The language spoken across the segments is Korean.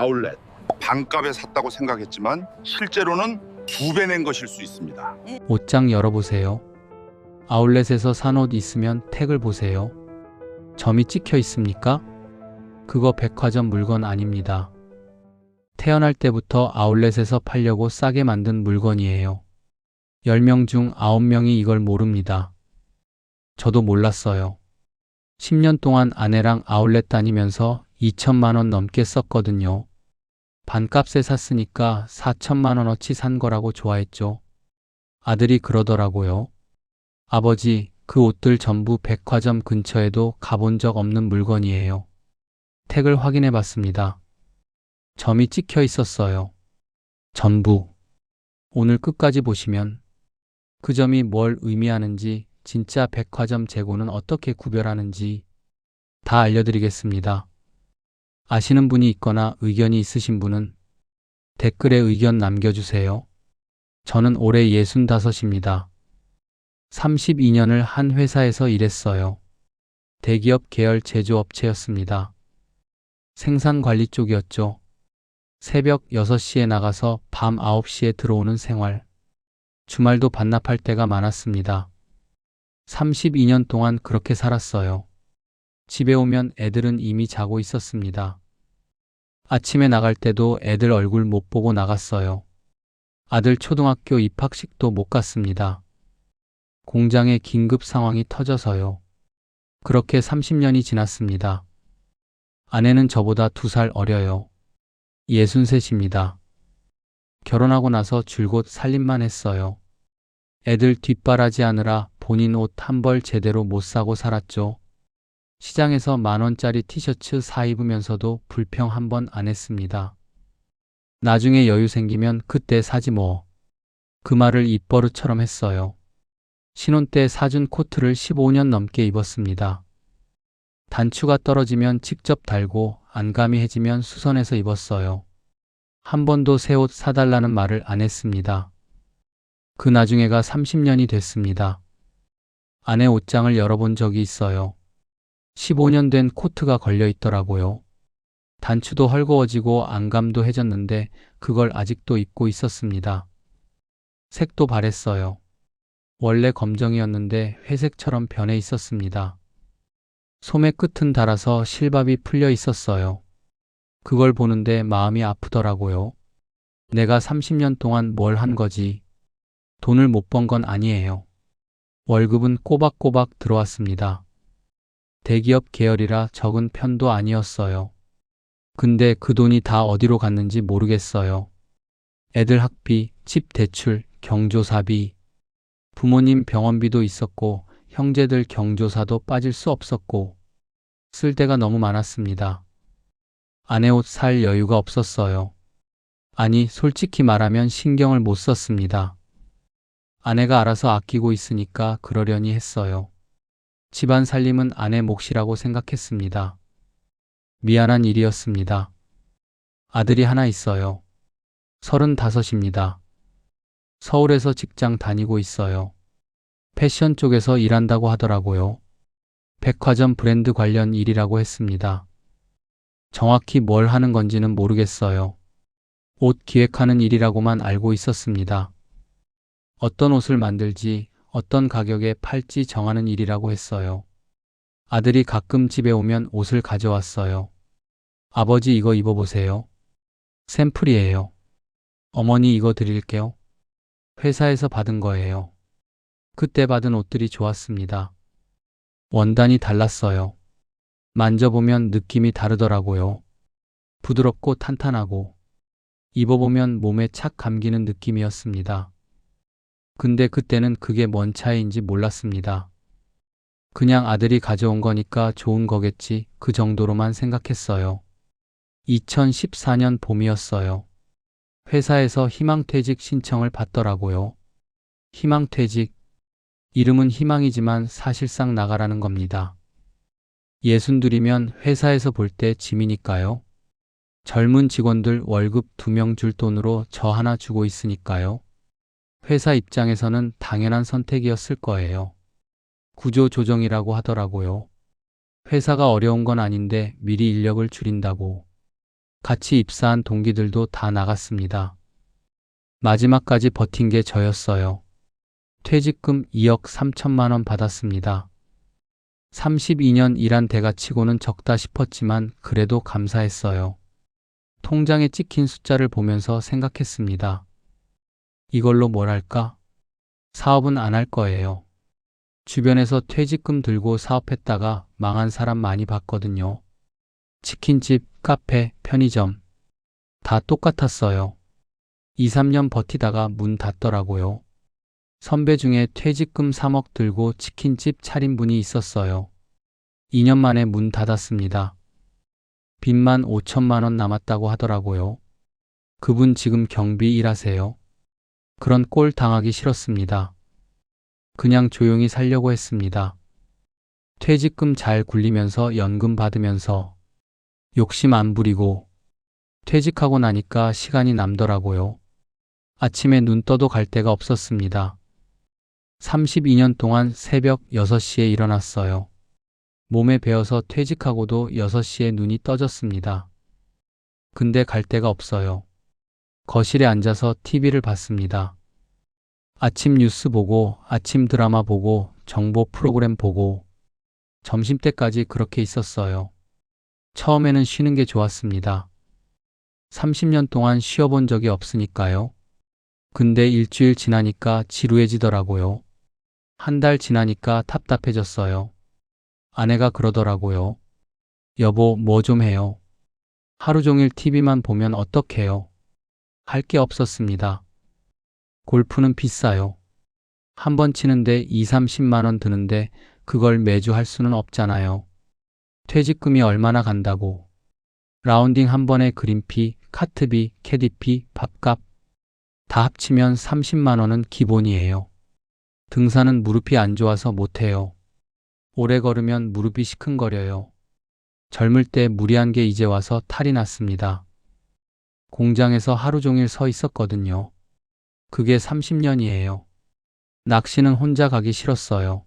아울렛. 반값에 샀다고 생각했지만 실제로는 2배 낸 것일 수 있습니다. 옷장 열어보세요. 아울렛에서 산 옷 있으면 택을 보세요. 점이 찍혀 있습니까? 그거 백화점 물건 아닙니다. 태어날 때부터 아울렛에서 팔려고 싸게 만든 물건이에요. 10명 중 9명이 이걸 모릅니다. 저도 몰랐어요. 10년 동안 아내랑 아울렛 다니면서 2천만 원 넘게 썼거든요. 반값에 샀으니까 4천만 원어치 산 거라고 좋아했죠. 아들이 그러더라고요. 아버지, 그 옷들 전부 백화점 근처에도 가본 적 없는 물건이에요. 택을 확인해 봤습니다. 점이 찍혀 있었어요. 전부. 오늘 끝까지 보시면 그 점이 뭘 의미하는지, 진짜 백화점 재고는 어떻게 구별하는지 다 알려드리겠습니다. 아시는 분이 있거나 의견이 있으신 분은 댓글에 의견 남겨주세요. 저는 올해 65입니다. 32년을 한 회사에서 일했어요. 대기업 계열 제조업체였습니다. 생산관리 쪽이었죠. 새벽 6시에 나가서 밤 9시에 들어오는 생활. 주말도 반납할 때가 많았습니다. 32년 동안 그렇게 살았어요. 집에 오면 애들은 이미 자고 있었습니다. 아침에 나갈 때도 애들 얼굴 못 보고 나갔어요. 아들 초등학교 입학식도 못 갔습니다. 공장에 긴급 상황이 터져서요. 그렇게 30년이 지났습니다. 아내는 저보다 2살 어려요. 63입니다. 결혼하고 나서 줄곧 살림만 했어요. 애들 뒷바라지 하느라 본인 옷 한 벌 제대로 못 사고 살았죠. 시장에서 10,000원짜리 티셔츠 사 입으면서도 불평 한 번 안 했습니다. 나중에 여유 생기면 그때 사지 뭐. 그 말을 입버릇처럼 했어요. 신혼 때 사준 코트를 15년 넘게 입었습니다. 단추가 떨어지면 직접 달고 안감이해지면 수선해서 입었어요. 한 번도 새 옷 사달라는 말을 안 했습니다. 그 나중에가 30년이 됐습니다. 아내 옷장을 열어본 적이 있어요. 15년 된 코트가 걸려 있더라고요. 단추도 헐거워지고 안감도 해졌는데 그걸 아직도 입고 있었습니다. 색도 바랬어요. 원래 검정이었는데 회색처럼 변해 있었습니다. 소매 끝은 닳아서 실밥이 풀려 있었어요. 그걸 보는데 마음이 아프더라고요. 내가 30년 동안 뭘 한 거지. 돈을 못 번 건 아니에요. 월급은 꼬박꼬박 들어왔습니다. 대기업 계열이라 적은 편도 아니었어요. 근데 그 돈이 다 어디로 갔는지 모르겠어요. 애들 학비, 집 대출, 경조사비, 부모님 병원비도 있었고 형제들 경조사도 빠질 수 없었고 쓸 데가 너무 많았습니다. 아내 옷 살 여유가 없었어요. 아니, 솔직히 말하면 신경을 못 썼습니다. 아내가 알아서 아끼고 있으니까 그러려니 했어요. 집안 살림은 아내 몫이라고 생각했습니다. 미안한 일이었습니다. 아들이 하나 있어요. 35입니다. 서울에서 직장 다니고 있어요. 패션 쪽에서 일한다고 하더라고요. 백화점 브랜드 관련 일이라고 했습니다. 정확히 뭘 하는 건지는 모르겠어요. 옷 기획하는 일이라고만 알고 있었습니다. 어떤 옷을 만들지, 어떤 가격에 팔지 정하는 일이라고 했어요. 아들이 가끔 집에 오면 옷을 가져왔어요. 아버지, 이거 입어보세요. 샘플이에요. 어머니, 이거 드릴게요. 회사에서 받은 거예요. 그때 받은 옷들이 좋았습니다. 원단이 달랐어요. 만져보면 느낌이 다르더라고요. 부드럽고 탄탄하고 입어보면 몸에 착 감기는 느낌이었습니다. 근데 그때는 그게 뭔 차이인지 몰랐습니다. 그냥 아들이 가져온 거니까 좋은 거겠지, 그 정도로만 생각했어요. 2014년 봄이었어요. 회사에서 희망퇴직 신청을 받더라고요. 희망퇴직. 이름은 희망이지만 사실상 나가라는 겁니다. 62이면 회사에서 볼 때 짐이니까요. 젊은 직원들 월급 2명 줄 돈으로 저 하나 주고 있으니까요. 회사 입장에서는 당연한 선택이었을 거예요. 구조조정이라고 하더라고요. 회사가 어려운 건 아닌데 미리 인력을 줄인다고. 같이 입사한 동기들도 다 나갔습니다. 마지막까지 버틴 게 저였어요. 퇴직금 2억 3천만 원 받았습니다. 32년 일한 대가 치고는 적다 싶었지만 그래도 감사했어요. 통장에 찍힌 숫자를 보면서 생각했습니다. 이걸로 뭘 할까? 사업은 안 할 거예요. 주변에서 퇴직금 들고 사업했다가 망한 사람 많이 봤거든요. 치킨집, 카페, 편의점. 다 똑같았어요. 2, 3년 버티다가 문 닫더라고요. 선배 중에 퇴직금 3억 들고 치킨집 차린 분이 있었어요. 2년 만에 문 닫았습니다. 빚만 5천만 원 남았다고 하더라고요. 그분 지금 경비 일하세요. 그런 꼴 당하기 싫었습니다. 그냥 조용히 살려고 했습니다. 퇴직금 잘 굴리면서 연금 받으면서 욕심 안 부리고 퇴직하고 나니까 시간이 남더라고요. 아침에 눈 떠도 갈 데가 없었습니다. 32년 동안 새벽 6시에 일어났어요. 몸에 배어서 퇴직하고도 6시에 눈이 떠졌습니다. 근데 갈 데가 없어요. 거실에 앉아서 TV를 봤습니다. 아침 뉴스 보고, 아침 드라마 보고, 정보 프로그램 보고, 점심때까지 그렇게 있었어요. 처음에는 쉬는 게 좋았습니다. 30년 동안 쉬어본 적이 없으니까요. 근데 일주일 지나니까 지루해지더라고요. 한 달 지나니까 답답해졌어요. 아내가 그러더라고요. 여보, 뭐 좀 해요. 하루 종일 TV만 보면 어떡해요. 할 게 없었습니다. 골프는 비싸요. 한 번 치는데 2, 30만 원 드는데 그걸 매주 할 수는 없잖아요. 퇴직금이 얼마나 간다고. 라운딩 한 번에 그린피, 카트비, 캐디피, 밥값 다 합치면 30만 원은 기본이에요. 등산은 무릎이 안 좋아서 못해요. 오래 걸으면 무릎이 시큰거려요. 젊을 때 무리한 게 이제 와서 탈이 났습니다. 공장에서 하루 종일 서 있었거든요. 그게 30년이에요. 낚시는 혼자 가기 싫었어요.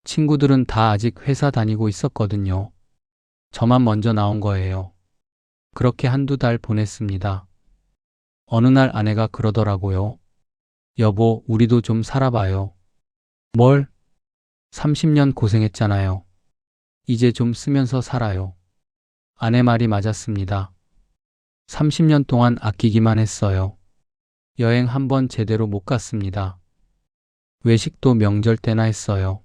친구들은 다 아직 회사 다니고 있었거든요. 저만 먼저 나온 거예요. 그렇게 한두 달 보냈습니다. 어느 날 아내가 그러더라고요. 여보, 우리도 좀 살아봐요. 뭘? 30년 고생했잖아요. 이제 좀 쓰면서 살아요. 아내 말이 맞았습니다. 30년 동안 아끼기만 했어요. 여행 한 번 제대로 못 갔습니다. 외식도 명절 때나 했어요.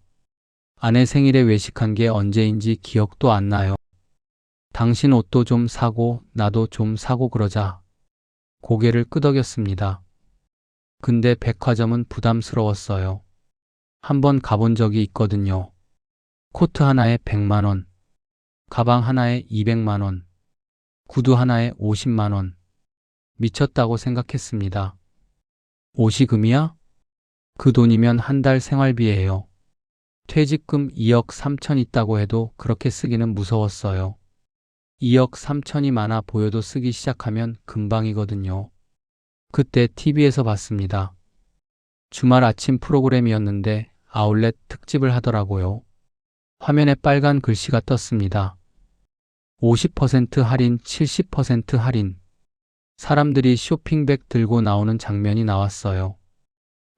아내 생일에 외식한 게 언제인지 기억도 안 나요. 당신 옷도 좀 사고 나도 좀 사고 그러자. 고개를 끄덕였습니다. 근데 백화점은 부담스러웠어요. 한번 가본 적이 있거든요. 코트 하나에 100만 원, 가방 하나에 200만 원, 구두 하나에 50만 원. 미쳤다고 생각했습니다. 옷이 금이야? 그 돈이면 한 달 생활비예요. 퇴직금 2억 3천 있다고 해도 그렇게 쓰기는 무서웠어요. 2억 3천이 많아 보여도 쓰기 시작하면 금방이거든요. 그때 TV에서 봤습니다. 주말 아침 프로그램이었는데 아울렛 특집을 하더라고요. 화면에 빨간 글씨가 떴습니다. 50% 할인, 70% 할인. 사람들이 쇼핑백 들고 나오는 장면이 나왔어요.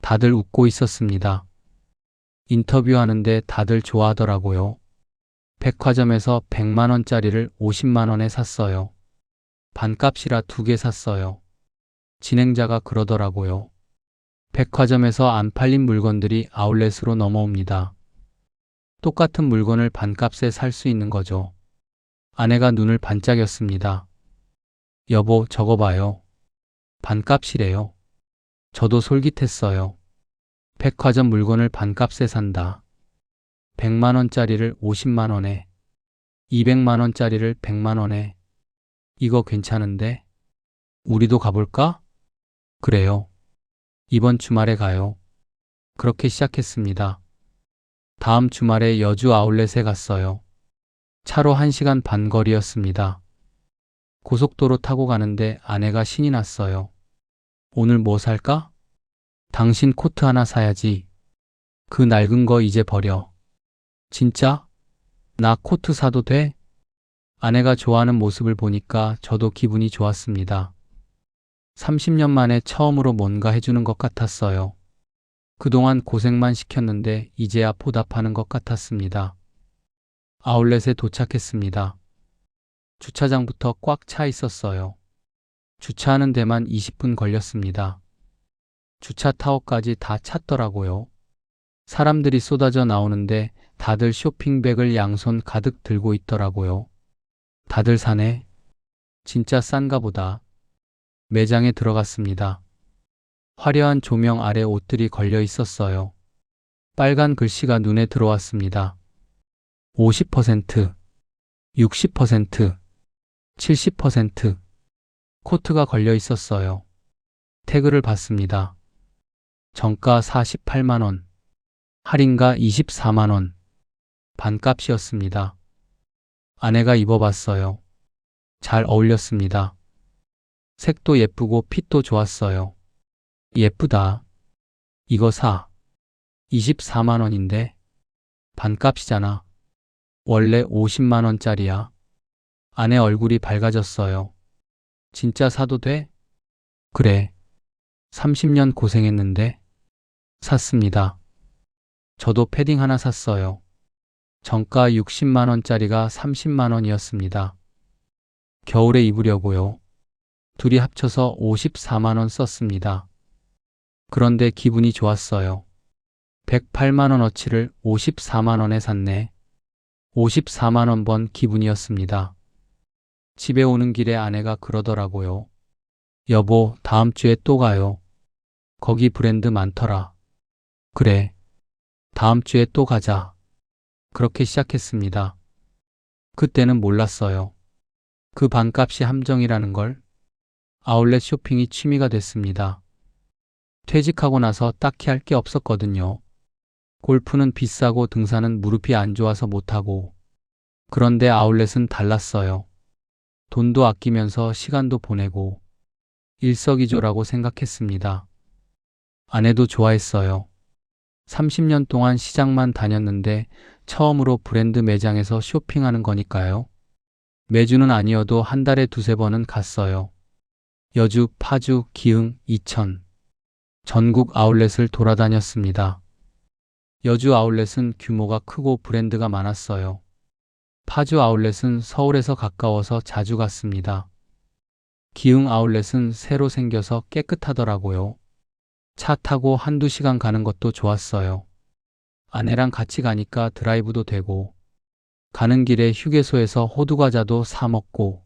다들 웃고 있었습니다. 인터뷰하는데 다들 좋아하더라고요. 백화점에서 100만 원짜리를 50만 원에 샀어요. 반값이라 2개 샀어요. 진행자가 그러더라고요. 백화점에서 안 팔린 물건들이 아울렛으로 넘어옵니다. 똑같은 물건을 반값에 살 수 있는 거죠. 아내가 눈을 반짝였습니다. 여보, 저거 봐요. 반값이래요. 저도 솔깃했어요. 백화점 물건을 반값에 산다. 100만 원짜리를 50만 원에, 200만 원짜리를 100만 원에. 이거 괜찮은데? 우리도 가볼까? 그래요. 이번 주말에 가요. 그렇게 시작했습니다. 다음 주말에 여주 아울렛에 갔어요. 차로 1시간 반 거리였습니다. 고속도로 타고 가는데 아내가 신이 났어요. 오늘 뭐 살까? 당신 코트 하나 사야지. 그 낡은 거 이제 버려. 진짜? 나 코트 사도 돼? 아내가 좋아하는 모습을 보니까 저도 기분이 좋았습니다. 30년 만에 처음으로 뭔가 해주는 것 같았어요. 그동안 고생만 시켰는데 이제야 보답하는 것 같았습니다. 아울렛에 도착했습니다. 주차장부터 꽉 차 있었어요. 주차하는 데만 20분 걸렸습니다. 주차 타워까지 다 찼더라고요. 사람들이 쏟아져 나오는데 다들 쇼핑백을 양손 가득 들고 있더라고요. 다들 사네. 진짜 싼가 보다. 매장에 들어갔습니다. 화려한 조명 아래 옷들이 걸려 있었어요. 빨간 글씨가 눈에 들어왔습니다. 50%, 60%, 70% 코트가 걸려 있었어요. 태그를 봤습니다. 정가 48만 원, 할인가 24만 원, 반값이었습니다. 아내가 입어봤어요. 잘 어울렸습니다. 색도 예쁘고 핏도 좋았어요. 예쁘다. 이거 사. 24만 원인데 반값이잖아. 원래 50만 원짜리야. 아내 얼굴이 밝아졌어요. 진짜 사도 돼? 그래. 30년 고생했는데 샀습니다. 저도 패딩 하나 샀어요. 정가 60만 원짜리가 30만 원이었습니다. 겨울에 입으려고요. 둘이 합쳐서 54만 원 썼습니다. 그런데 기분이 좋았어요. 108만 원어치를 54만 원에 샀네. 54만 원 번 기분이었습니다. 집에 오는 길에 아내가 그러더라고요. 여보, 다음 주에 또 가요. 거기 브랜드 많더라. 그래. 다음 주에 또 가자. 그렇게 시작했습니다. 그때는 몰랐어요. 그 반값이 함정이라는 걸. 아울렛 쇼핑이 취미가 됐습니다. 퇴직하고 나서 딱히 할 게 없었거든요. 골프는 비싸고 등산은 무릎이 안 좋아서 못하고. 그런데 아울렛은 달랐어요. 돈도 아끼면서 시간도 보내고 일석이조라고 생각했습니다. 아내도 좋아했어요. 30년 동안 시장만 다녔는데 처음으로 브랜드 매장에서 쇼핑하는 거니까요. 매주는 아니어도 한 달에 두세 번은 갔어요. 여주, 파주, 기흥, 이천. 전국 아울렛을 돌아다녔습니다. 여주 아울렛은 규모가 크고 브랜드가 많았어요. 파주 아울렛은 서울에서 가까워서 자주 갔습니다. 기흥 아울렛은 새로 생겨서 깨끗하더라고요. 차 타고 한두 시간 가는 것도 좋았어요. 아내랑 같이 가니까 드라이브도 되고, 가는 길에 휴게소에서 호두과자도 사 먹고,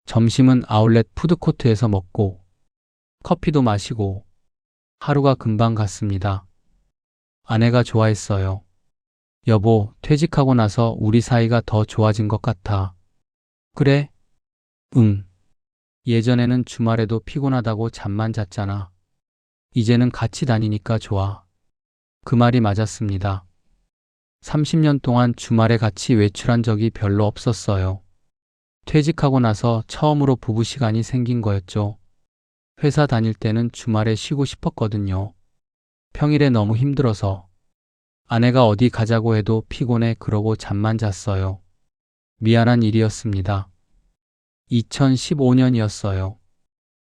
점심은 아울렛 푸드코트에서 먹고, 커피도 마시고, 하루가 금방 갔습니다. 아내가 좋아했어요. 여보, 퇴직하고 나서 우리 사이가 더 좋아진 것 같아. 그래? 응. 예전에는 주말에도 피곤하다고 잠만 잤잖아. 이제는 같이 다니니까 좋아. 그 말이 맞았습니다. 30년 동안 주말에 같이 외출한 적이 별로 없었어요. 퇴직하고 나서 처음으로 부부 시간이 생긴 거였죠. 회사 다닐 때는 주말에 쉬고 싶었거든요. 평일에 너무 힘들어서. 아내가 어디 가자고 해도 피곤해 그러고 잠만 잤어요. 미안한 일이었습니다. 2015년이었어요.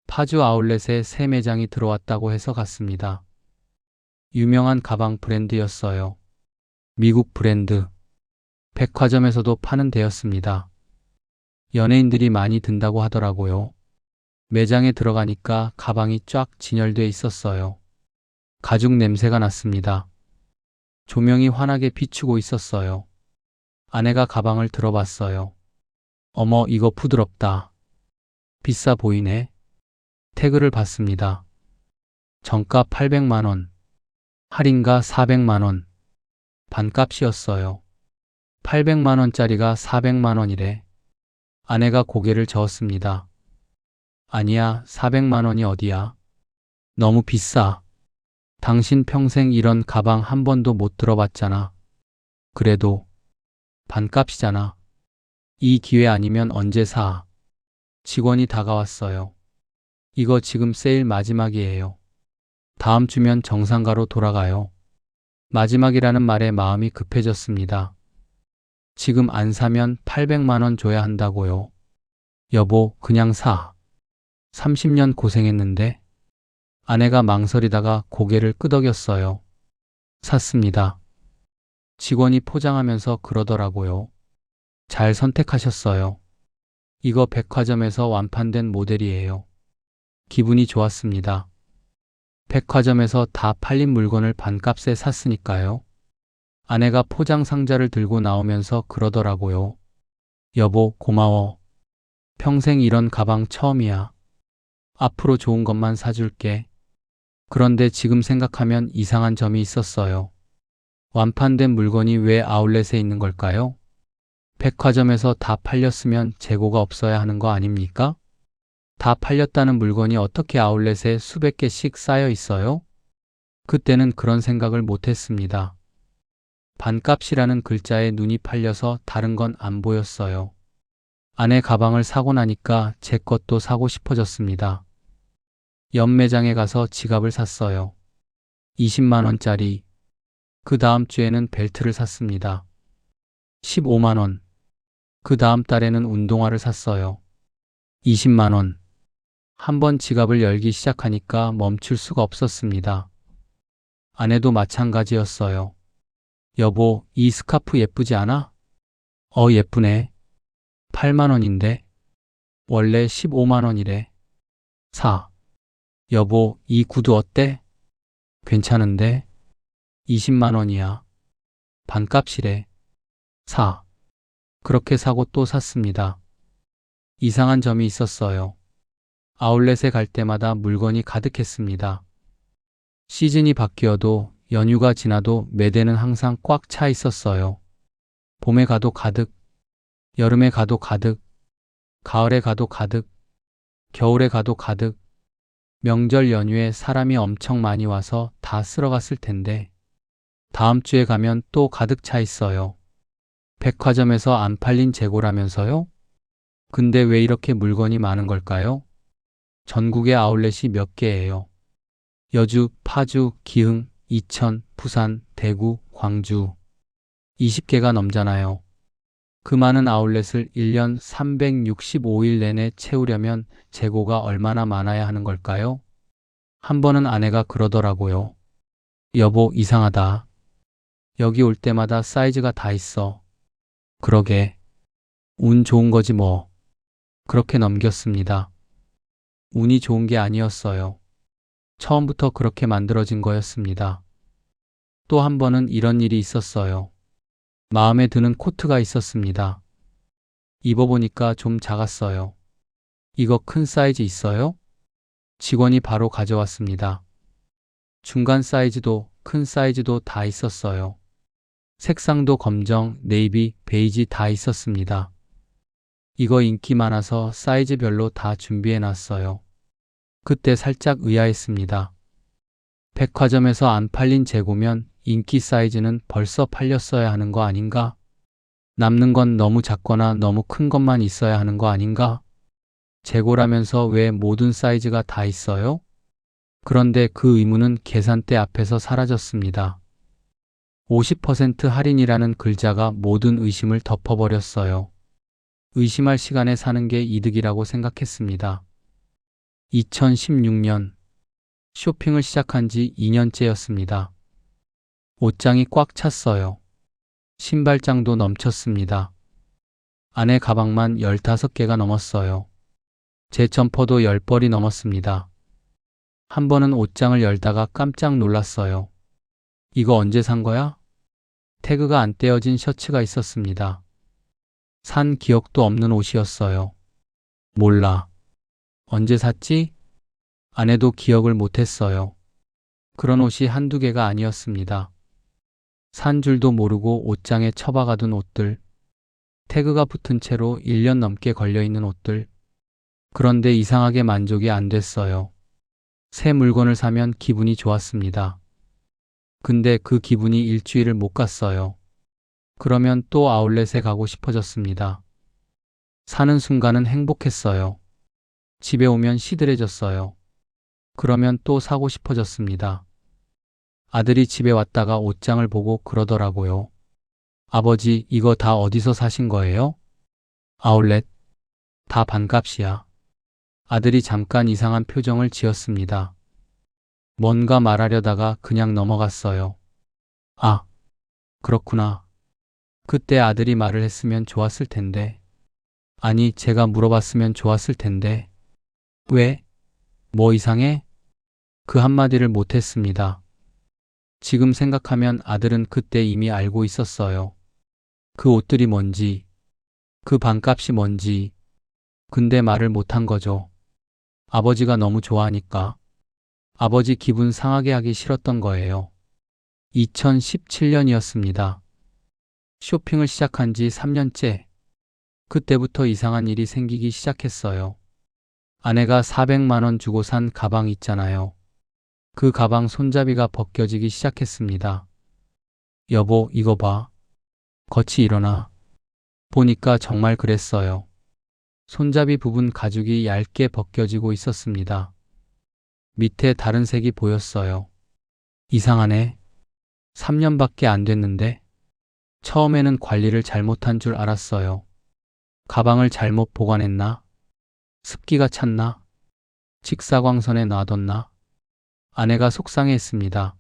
파주 아울렛에 새 매장이 들어왔다고 해서 갔습니다. 유명한 가방 브랜드였어요. 미국 브랜드. 백화점에서도 파는 데였습니다. 연예인들이 많이 든다고 하더라고요. 매장에 들어가니까 가방이 쫙 진열돼 있었어요. 가죽 냄새가 났습니다. 조명이 환하게 비추고 있었어요. 아내가 가방을 들어봤어요. 어머, 이거 부드럽다. 비싸 보이네. 태그를 봤습니다. 정가 800만 원, 할인가 400만 원. 반값이었어요. 800만 원짜리가 400만 원이래. 아내가 고개를 저었습니다. 아니야, 400만 원이 어디야? 너무 비싸. 당신 평생 이런 가방 한 번도 못 들어봤잖아. 그래도 반값이잖아. 이 기회 아니면 언제 사? 직원이 다가왔어요. 이거 지금 세일 마지막이에요. 다음 주면 정상가로 돌아가요. 마지막이라는 말에 마음이 급해졌습니다. 지금 안 사면 800만 원 줘야 한다고요. 여보, 그냥 사. 30년 고생했는데. 아내가 망설이다가 고개를 끄덕였어요. 샀습니다. 직원이 포장하면서 그러더라고요. 잘 선택하셨어요. 이거 백화점에서 완판된 모델이에요. 기분이 좋았습니다. 백화점에서 다 팔린 물건을 반값에 샀으니까요. 아내가 포장 상자를 들고 나오면서 그러더라고요. 여보, 고마워. 평생 이런 가방 처음이야. 앞으로 좋은 것만 사줄게. 그런데 지금 생각하면 이상한 점이 있었어요. 완판된 물건이 왜 아울렛에 있는 걸까요? 백화점에서 다 팔렸으면 재고가 없어야 하는 거 아닙니까? 다 팔렸다는 물건이 어떻게 아울렛에 수백 개씩 쌓여 있어요? 그때는 그런 생각을 못 했습니다. 반값이라는 글자에 눈이 팔려서 다른 건 안 보였어요. 아내 가방을 사고 나니까 제 것도 사고 싶어졌습니다. 연매장에 가서 지갑을 샀어요. 20만 원짜리. 그 다음 주에는 벨트를 샀습니다. 15만 원. 그 다음 달에는 운동화를 샀어요. 20만 원. 한번 지갑을 열기 시작하니까 멈출 수가 없었습니다. 아내도 마찬가지였어요. 여보, 이 스카프 예쁘지 않아? 예쁘네. 8만 원인데. 원래 15만 원이래. 사. 여보, 이 구두 어때? 괜찮은데? 20만 원이야. 반값이래. 사. 그렇게 사고 또 샀습니다. 이상한 점이 있었어요. 아울렛에 갈 때마다 물건이 가득했습니다. 시즌이 바뀌어도 연휴가 지나도 매대는 항상 꽉 차 있었어요. 봄에 가도 가득, 여름에 가도 가득, 가을에 가도 가득, 겨울에 가도 가득. 명절 연휴에 사람이 엄청 많이 와서 다 쓸어갔을 텐데 다음 주에 가면 또 가득 차 있어요. 백화점에서 안 팔린 재고라면서요? 근데 왜 이렇게 물건이 많은 걸까요? 전국에 아울렛이 몇 개예요? 여주, 파주, 기흥, 이천, 부산, 대구, 광주. 20개가 넘잖아요. 그 많은 아울렛을 1년 365일 내내 채우려면 재고가 얼마나 많아야 하는 걸까요? 한 번은 아내가 그러더라고요. 여보, 이상하다. 여기 올 때마다 사이즈가 다 있어. 그러게. 운 좋은 거지 뭐. 그렇게 넘겼습니다. 운이 좋은 게 아니었어요. 처음부터 그렇게 만들어진 거였습니다. 또 한 번은 이런 일이 있었어요. 마음에 드는 코트가 있었습니다. 입어보니까 좀 작았어요. 이거 큰 사이즈 있어요? 직원이 바로 가져왔습니다. 중간 사이즈도 큰 사이즈도 다 있었어요. 색상도 검정, 네이비, 베이지 다 있었습니다. 이거 인기 많아서 사이즈별로 다 준비해 놨어요. 그때 살짝 의아했습니다. 백화점에서 안 팔린 재고면 인기 사이즈는 벌써 팔렸어야 하는 거 아닌가? 남는 건 너무 작거나 너무 큰 것만 있어야 하는 거 아닌가? 재고라면서 왜 모든 사이즈가 다 있어요? 그런데 그 의문은 계산대 앞에서 사라졌습니다. 50% 할인이라는 글자가 모든 의심을 덮어버렸어요. 의심할 시간에 사는 게 이득이라고 생각했습니다. 2016년 쇼핑을 시작한 지 2년째였습니다. 옷장이 꽉 찼어요. 신발장도 넘쳤습니다. 아내 가방만 15개가 넘었어요. 제 점퍼도 10벌이 넘었습니다. 한 번은 옷장을 열다가 깜짝 놀랐어요. 이거 언제 산 거야? 태그가 안 떼어진 셔츠가 있었습니다. 산 기억도 없는 옷이었어요. 몰라. 언제 샀지? 아내도 기억을 못했어요. 그런 옷이 한두 개가 아니었습니다. 산 줄도 모르고 옷장에 처박아둔 옷들, 태그가 붙은 채로 1년 넘게 걸려있는 옷들. 그런데 이상하게 만족이 안 됐어요. 새 물건을 사면 기분이 좋았습니다. 근데 그 기분이 일주일을 못 갔어요. 그러면 또 아울렛에 가고 싶어졌습니다. 사는 순간은 행복했어요. 집에 오면 시들해졌어요. 그러면 또 사고 싶어졌습니다. 아들이 집에 왔다가 옷장을 보고 그러더라고요. 아버지, 이거 다 어디서 사신 거예요? 아울렛. 다 반값이야. 아들이 잠깐 이상한 표정을 지었습니다. 뭔가 말하려다가 그냥 넘어갔어요. 아, 그렇구나. 그때 아들이 말을 했으면 좋았을 텐데. 아니, 제가 물어봤으면 좋았을 텐데. 왜? 뭐 이상해? 그 한마디를 못했습니다. 지금 생각하면 아들은 그때 이미 알고 있었어요. 그 옷들이 뭔지, 그 반값이 뭔지. 근데 말을 못한 거죠. 아버지가 너무 좋아하니까. 아버지 기분 상하게 하기 싫었던 거예요. 2017년이었습니다. 쇼핑을 시작한 지 3년째. 그때부터 이상한 일이 생기기 시작했어요. 아내가 400만 원 주고 산 가방 있잖아요. 그 가방 손잡이가 벗겨지기 시작했습니다. 여보, 이거 봐. 거치 일어나. 보니까 정말 그랬어요. 손잡이 부분 가죽이 얇게 벗겨지고 있었습니다. 밑에 다른 색이 보였어요. 이상하네. 3년밖에 안 됐는데. 처음에는 관리를 잘못한 줄 알았어요. 가방을 잘못 보관했나? 습기가 찼나? 직사광선에 놔뒀나? 아내가 속상해했습니다.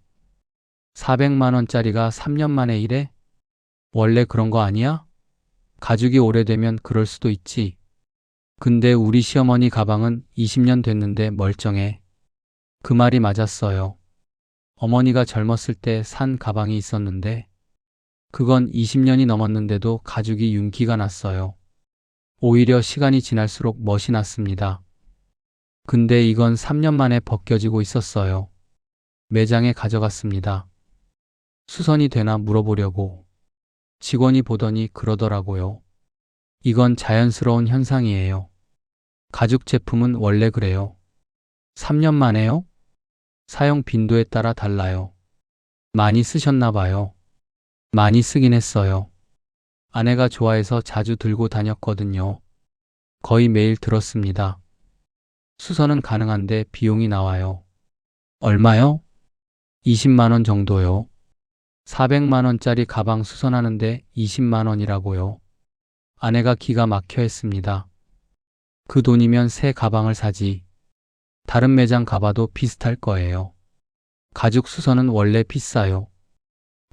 400만 원짜리가 3년 만에 이래? 원래 그런 거 아니야? 가죽이 오래되면 그럴 수도 있지. 근데 우리 시어머니 가방은 20년 됐는데 멀쩡해. 그 말이 맞았어요. 어머니가 젊었을 때 산 가방이 있었는데 그건 20년이 넘었는데도 가죽이 윤기가 났어요. 오히려 시간이 지날수록 멋이 났습니다. 근데 이건 3년 만에 벗겨지고 있었어요. 매장에 가져갔습니다. 수선이 되나 물어보려고. 직원이 보더니 그러더라고요. 이건 자연스러운 현상이에요. 가죽 제품은 원래 그래요. 3년 만에요? 사용 빈도에 따라 달라요. 많이 쓰셨나 봐요. 많이 쓰긴 했어요. 아내가 좋아해서 자주 들고 다녔거든요. 거의 매일 들었습니다. 수선은 가능한데 비용이 나와요. 얼마요? 20만 원 정도요. 400만 원짜리 가방 수선하는데 20만 원이라고요. 아내가 기가 막혀 했습니다. 그 돈이면 새 가방을 사지. 다른 매장 가봐도 비슷할 거예요. 가죽 수선은 원래 비싸요.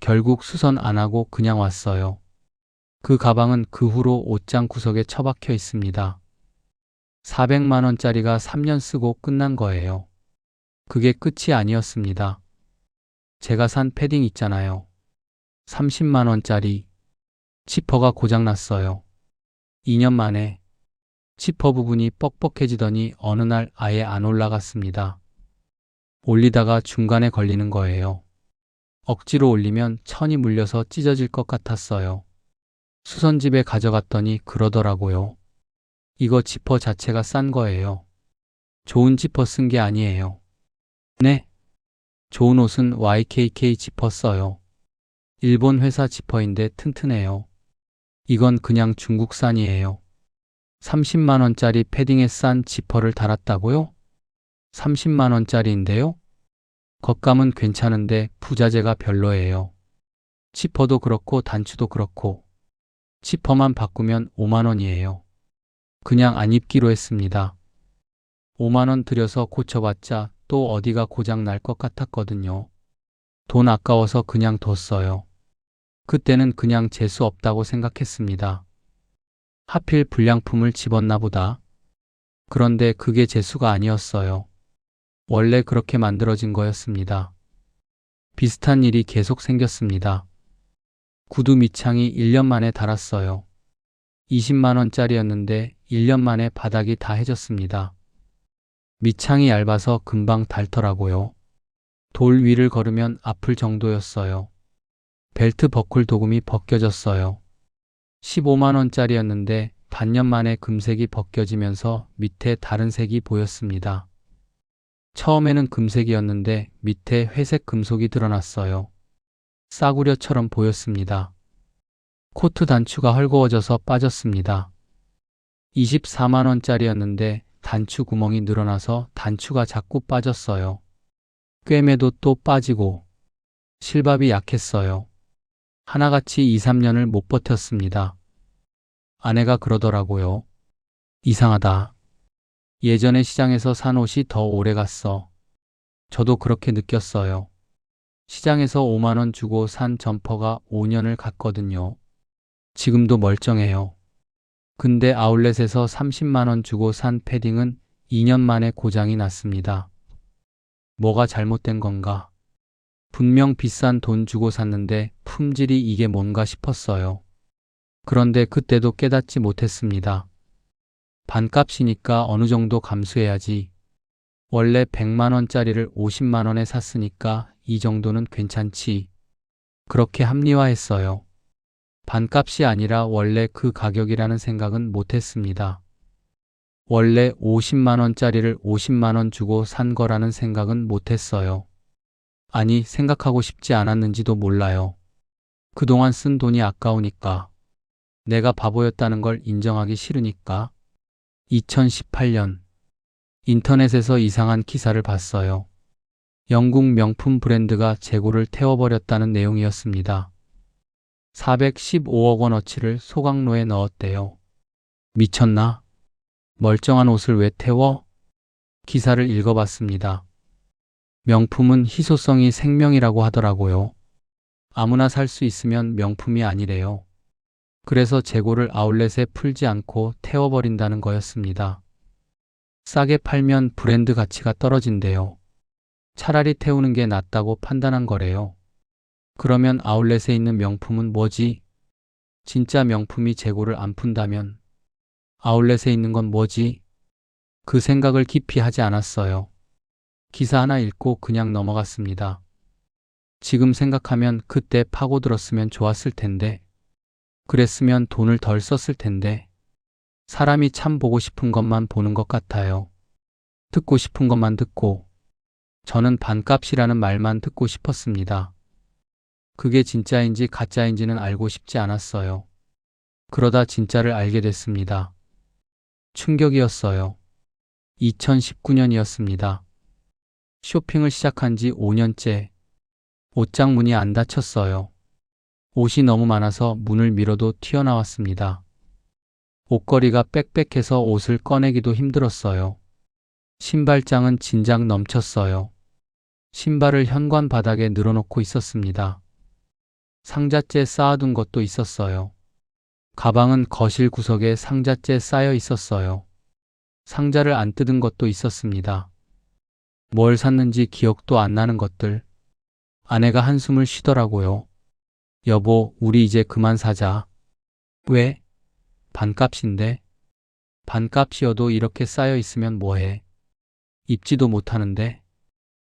결국 수선 안 하고 그냥 왔어요. 그 가방은 그 후로 옷장 구석에 처박혀 있습니다. 400만 원짜리가 3년 쓰고 끝난 거예요. 그게 끝이 아니었습니다. 제가 산 패딩 있잖아요. 30만 원짜리. 지퍼가 고장났어요. 2년 만에. 지퍼 부분이 뻑뻑해지더니 어느 날 아예 안 올라갔습니다. 올리다가 중간에 걸리는 거예요. 억지로 올리면 천이 물려서 찢어질 것 같았어요. 수선집에 가져갔더니 그러더라고요. 이거 지퍼 자체가 싼 거예요. 좋은 지퍼 쓴 게 아니에요. 네. 좋은 옷은 YKK 지퍼 써요. 일본 회사 지퍼인데 튼튼해요. 이건 그냥 중국산이에요. 30만 원짜리 패딩에 싼 지퍼를 달았다고요? 30만 원짜리인데요? 겉감은 괜찮은데 부자재가 별로예요. 지퍼도 그렇고 단추도 그렇고. 지퍼만 바꾸면 5만 원이에요. 그냥 안 입기로 했습니다. 5만 원 들여서 고쳐봤자 또 어디가 고장 날 것 같았거든요. 돈 아까워서 그냥 뒀어요. 그때는 그냥 재수 없다고 생각했습니다. 하필 불량품을 집었나 보다. 그런데 그게 재수가 아니었어요. 원래 그렇게 만들어진 거였습니다. 비슷한 일이 계속 생겼습니다. 구두 밑창이 1년 만에 닳았어요. 20만 원짜리였는데 1년 만에 바닥이 다 해졌습니다. 밑창이 얇아서 금방 닳더라고요. 돌 위를 걸으면 아플 정도였어요. 벨트 버클 도금이 벗겨졌어요. 15만 원짜리였는데 반년 만에 금색이 벗겨지면서 밑에 다른 색이 보였습니다. 처음에는 금색이었는데 밑에 회색 금속이 드러났어요. 싸구려처럼 보였습니다. 코트 단추가 헐거워져서 빠졌습니다. 24만 원짜리였는데 단추 구멍이 늘어나서 단추가 자꾸 빠졌어요. 꿰매도 또 빠지고 실밥이 약했어요. 하나같이 2, 3년을 못 버텼습니다. 아내가 그러더라고요. 이상하다. 예전에 시장에서 산 옷이 더 오래 갔어. 저도 그렇게 느꼈어요. 시장에서 5만 원 주고 산 점퍼가 5년을 갔거든요. 지금도 멀쩡해요. 근데 아울렛에서 30만 원 주고 산 패딩은 2년 만에 고장이 났습니다. 뭐가 잘못된 건가? 분명 비싼 돈 주고 샀는데 품질이 이게 뭔가 싶었어요. 그런데 그때도 깨닫지 못했습니다. 반값이니까 어느 정도 감수해야지. 원래 100만 원짜리를 50만 원에 샀으니까 이 정도는 괜찮지. 그렇게 합리화했어요. 반값이 아니라 원래 그 가격이라는 생각은 못했습니다. 원래 50만 원짜리를 50만 원 주고 산 거라는 생각은 못했어요. 아니, 생각하고 싶지 않았는지도 몰라요. 그동안 쓴 돈이 아까우니까. 내가 바보였다는 걸 인정하기 싫으니까. 2018년 인터넷에서 이상한 기사를 봤어요. 영국 명품 브랜드가 재고를 태워버렸다는 내용이었습니다. 415억 원어치를 소각로에 넣었대요. 미쳤나? 멀쩡한 옷을 왜 태워? 기사를 읽어봤습니다. 명품은 희소성이 생명이라고 하더라고요. 아무나 살 수 있으면 명품이 아니래요. 그래서 재고를 아울렛에 풀지 않고 태워버린다는 거였습니다. 싸게 팔면 브랜드 가치가 떨어진대요. 차라리 태우는 게 낫다고 판단한 거래요. 그러면 아울렛에 있는 명품은 뭐지? 진짜 명품이 재고를 안 푼다면 아울렛에 있는 건 뭐지? 그 생각을 깊이 하지 않았어요. 기사 하나 읽고 그냥 넘어갔습니다. 지금 생각하면 그때 파고들었으면 좋았을 텐데, 그랬으면 돈을 덜 썼을 텐데, 사람이 참 보고 싶은 것만 보는 것 같아요. 듣고 싶은 것만 듣고, 저는 반값이라는 말만 듣고 싶었습니다. 그게 진짜인지 가짜인지는 알고 싶지 않았어요. 그러다 진짜를 알게 됐습니다. 충격이었어요. 2019년이었습니다. 쇼핑을 시작한 지 5년째. 옷장 문이 안 닫혔어요. 옷이 너무 많아서 문을 밀어도 튀어나왔습니다. 옷걸이가 빽빽해서 옷을 꺼내기도 힘들었어요. 신발장은 진작 넘쳤어요. 신발을 현관 바닥에 늘어놓고 있었습니다. 상자째 쌓아둔 것도 있었어요. 가방은 거실 구석에 상자째 쌓여 있었어요. 상자를 안 뜯은 것도 있었습니다. 뭘 샀는지 기억도 안 나는 것들. 아내가 한숨을 쉬더라고요. 여보, 우리 이제 그만 사자. 왜? 반값인데? 반값이어도 이렇게 쌓여 있으면 뭐해? 입지도 못하는데?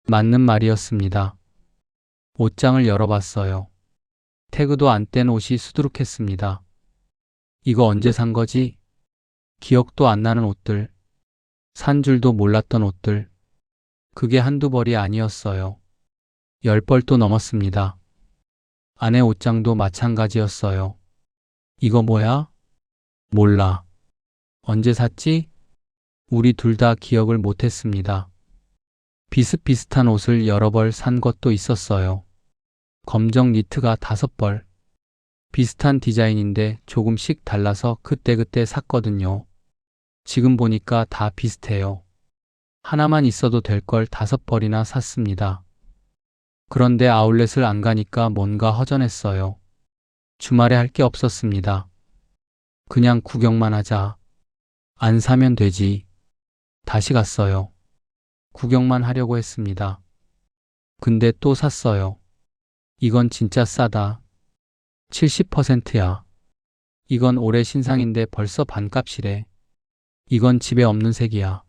맞는 말이었습니다. 옷장을 열어봤어요. 태그도 안 뗀 옷이 수두룩했습니다. 이거 언제 산 거지? 기억도 안 나는 옷들. 산 줄도 몰랐던 옷들. 그게 한두 벌이 아니었어요. 10벌도 넘었습니다. 아내 옷장도 마찬가지였어요. 이거 뭐야? 몰라. 언제 샀지? 우리 둘 다 기억을 못했습니다. 비슷비슷한 옷을 여러 벌 산 것도 있었어요. 검정 니트가 5벌. 비슷한 디자인인데 조금씩 달라서 그때그때 샀거든요. 지금 보니까 다 비슷해요. 하나만 있어도 될 걸 5벌이나 샀습니다. 그런데 아울렛을 안 가니까 뭔가 허전했어요. 주말에 할 게 없었습니다. 그냥 구경만 하자. 안 사면 되지. 다시 갔어요. 구경만 하려고 했습니다. 근데 또 샀어요. 이건 진짜 싸다. 70%야. 이건 올해 신상인데 벌써 반값이래. 이건 집에 없는 색이야.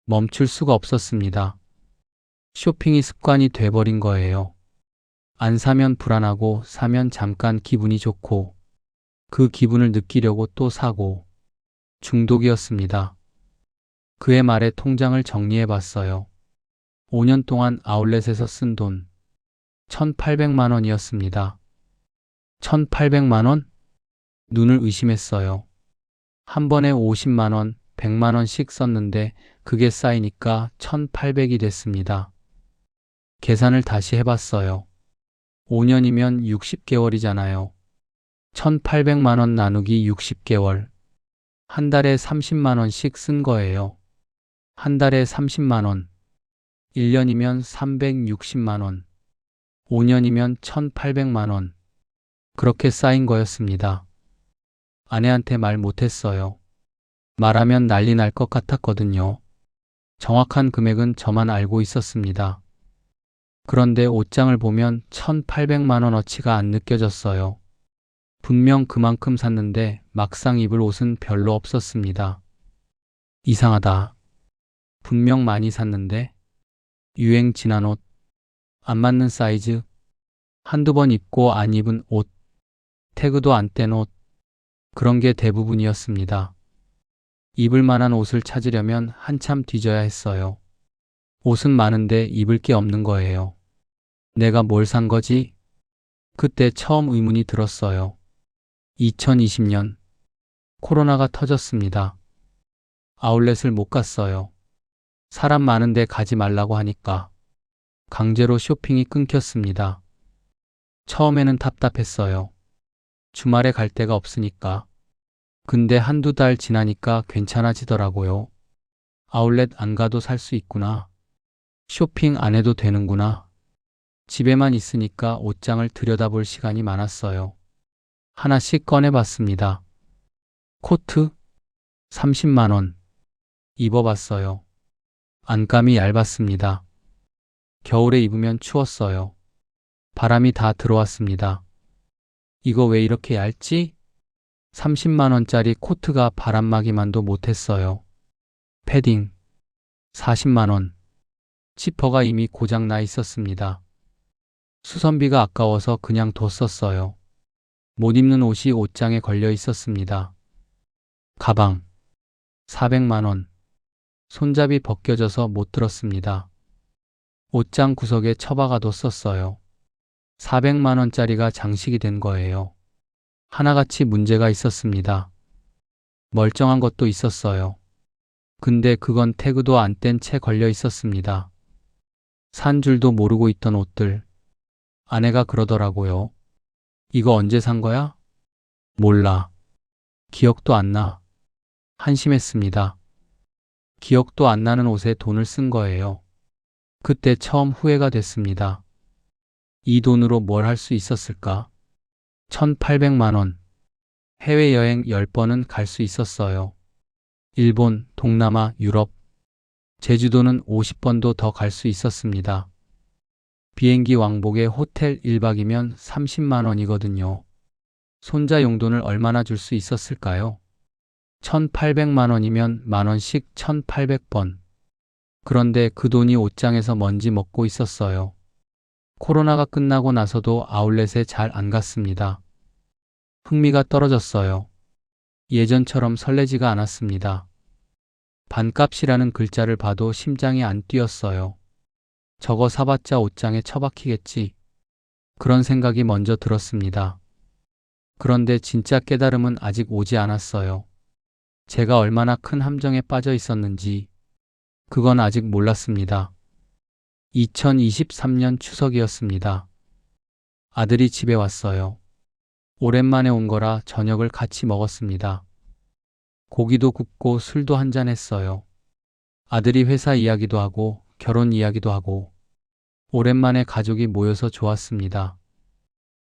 멈출 수가 없었습니다. 쇼핑이 습관이 돼버린 거예요. 안 사면 불안하고 사면 잠깐 기분이 좋고 그 기분을 느끼려고 또 사고 중독이었습니다. 그의 말에 통장을 정리해 봤어요. 5년 동안 아울렛에서 쓴 돈 1,800만 원이었습니다. 1,800만 원? 눈을 의심했어요. 한 번에 50만 원, 100만 원씩 썼는데 그게 쌓이니까 1,800이 됐습니다. 계산을 다시 해봤어요. 5년이면 60개월이잖아요. 1,800만 원 나누기 60개월. 한 달에 30만 원씩 쓴 거예요. 한 달에 30만 원. 1년이면 360만 원. 5년이면 1,800만 원. 그렇게 쌓인 거였습니다. 아내한테 말 못했어요. 말하면 난리 날 것 같았거든요. 정확한 금액은 저만 알고 있었습니다. 그런데 옷장을 보면 1,800만 원어치가 안 느껴졌어요. 분명 그만큼 샀는데 막상 입을 옷은 별로 없었습니다. 이상하다. 분명 많이 샀는데 유행 지난 옷, 안 맞는 사이즈, 한두 번 입고 안 입은 옷, 태그도 안 뗀 옷, 그런 게 대부분이었습니다. 입을 만한 옷을 찾으려면 한참 뒤져야 했어요. 옷은 많은데 입을 게 없는 거예요. 내가 뭘 산 거지? 그때 처음 의문이 들었어요. 2020년 코로나가 터졌습니다. 아울렛을 못 갔어요. 사람 많은데 가지 말라고 하니까 강제로 쇼핑이 끊겼습니다. 처음에는 답답했어요. 주말에 갈 데가 없으니까. 근데 한두 달 지나니까 괜찮아지더라고요. 아울렛 안 가도 살 수 있구나. 쇼핑 안 해도 되는구나. 집에만 있으니까 옷장을 들여다볼 시간이 많았어요. 하나씩 꺼내봤습니다. 코트 30만 원. 입어봤어요. 안감이 얇았습니다. 겨울에 입으면 추웠어요. 바람이 다 들어왔습니다. 이거 왜 이렇게 얇지? 30만 원짜리 코트가 바람막이만도 못했어요. 패딩 40만 원. 지퍼가 이미 고장 나 있었습니다. 수선비가 아까워서 그냥 뒀었어요. 못 입는 옷이 옷장에 걸려 있었습니다. 가방 400만 원. 손잡이 벗겨져서 못 들었습니다. 옷장 구석에 처박아 뒀었어요. 400만 원짜리가 장식이 된 거예요. 하나같이 문제가 있었습니다. 멀쩡한 것도 있었어요. 근데 그건 태그도 안 뗀 채 걸려 있었습니다. 산 줄도 모르고 있던 옷들. 아내가 그러더라고요. 이거 언제 산 거야? 몰라. 기억도 안 나. 한심했습니다. 기억도 안 나는 옷에 돈을 쓴 거예요. 그때 처음 후회가 됐습니다. 이 돈으로 뭘 할 수 있었을까? 1,800만 원. 해외여행 10번은 갈 수 있었어요. 일본, 동남아, 유럽. 제주도는 50번도 더 갈 수 있었습니다. 비행기 왕복에 호텔 1박이면 30만 원이거든요. 손자 용돈을 얼마나 줄 수 있었을까요? 1,800만 원이면 만 원씩 1,800번. 그런데 그 돈이 옷장에서 먼지 먹고 있었어요. 코로나가 끝나고 나서도 아울렛에 잘 안 갔습니다. 흥미가 떨어졌어요. 예전처럼 설레지가 않았습니다. 반값이라는 글자를 봐도 심장이 안 뛰었어요. 저거 사봤자 옷장에 처박히겠지. 그런 생각이 먼저 들었습니다. 그런데 진짜 깨달음은 아직 오지 않았어요. 제가 얼마나 큰 함정에 빠져 있었는지 그건 아직 몰랐습니다. 2023년 추석이었습니다. 아들이 집에 왔어요. 오랜만에 온 거라 저녁을 같이 먹었습니다. 고기도 굽고 술도 한잔 했어요. 아들이 회사 이야기도 하고 결혼 이야기도 하고 오랜만에 가족이 모여서 좋았습니다.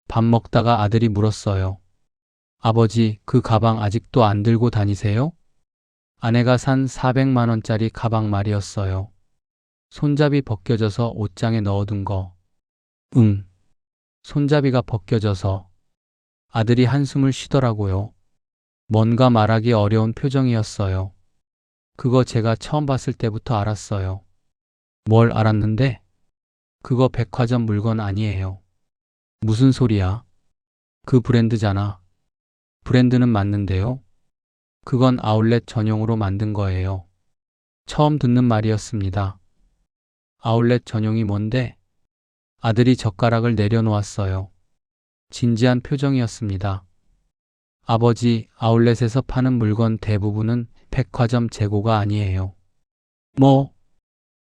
밥 먹다가 아들이 물었어요. 아버지, 그 가방 아직도 안 들고 다니세요? 아내가 산 400만 원짜리 가방 말이었어요. 손잡이 벗겨져서 옷장에 넣어둔 거. 응. 손잡이가 벗겨져서. 아들이 한숨을 쉬더라고요. 뭔가 말하기 어려운 표정이었어요. 그거 제가 처음 봤을 때부터 알았어요. 뭘 알았는데? 그거 백화점 물건 아니에요. 무슨 소리야? 그 브랜드잖아. 브랜드는 맞는데요. 그건 아울렛 전용으로 만든 거예요. 처음 듣는 말이었습니다. 아울렛 전용이 뭔데? 아들이 젓가락을 내려놓았어요. 진지한 표정이었습니다. 아버지, 아울렛에서 파는 물건 대부분은 백화점 재고가 아니에요. 뭐?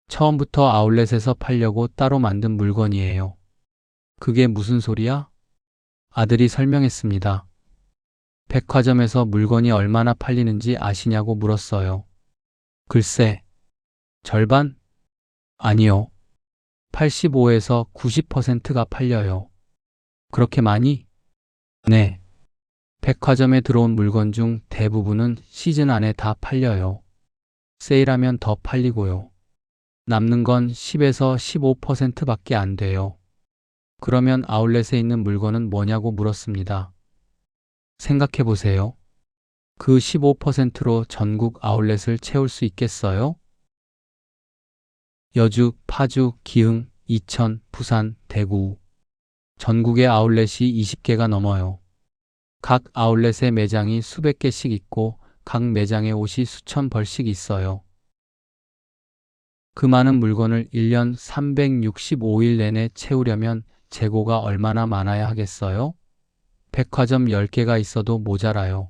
처음부터 아울렛에서 팔려고 따로 만든 물건이에요. 그게 무슨 소리야? 아들이 설명했습니다. 백화점에서 물건이 얼마나 팔리는지 아시냐고 물었어요. 글쎄, 절반? 아니요. 85에서 90%가 팔려요. 그렇게 많이? 네. 백화점에 들어온 물건 중 대부분은 시즌 안에 다 팔려요. 세일하면 더 팔리고요. 남는 건 10에서 15%밖에 안 돼요. 그러면 아울렛에 있는 물건은 뭐냐고 물었습니다. 생각해 보세요. 그 15%로 전국 아울렛을 채울 수 있겠어요? 여주, 파주, 기흥, 이천, 부산, 대구. 전국의 아울렛이 20개가 넘어요. 각 아울렛의 매장이 수백 개씩 있고 각 매장에 옷이 수천 벌씩 있어요. 그 많은 물건을 1년 365일 내내 채우려면 재고가 얼마나 많아야 하겠어요? 백화점 10개가 있어도 모자라요.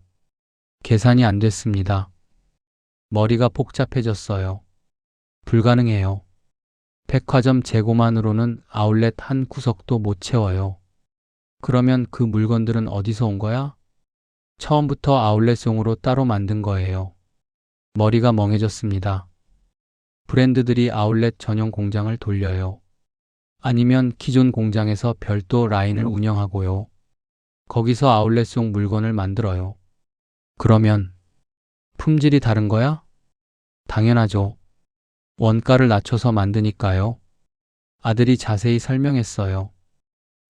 계산이 안 됐습니다. 머리가 복잡해졌어요. 불가능해요. 백화점 재고만으로는 아울렛 한 구석도 못 채워요. 그러면 그 물건들은 어디서 온 거야? 처음부터 아울렛용으로 따로 만든 거예요. 머리가 멍해졌습니다. 브랜드들이 아울렛 전용 공장을 돌려요. 아니면 기존 공장에서 별도 라인을 운영하고요. 거기서 아울렛용 물건을 만들어요. 그러면 품질이 다른 거야? 당연하죠. 원가를 낮춰서 만드니까요. 아들이 자세히 설명했어요.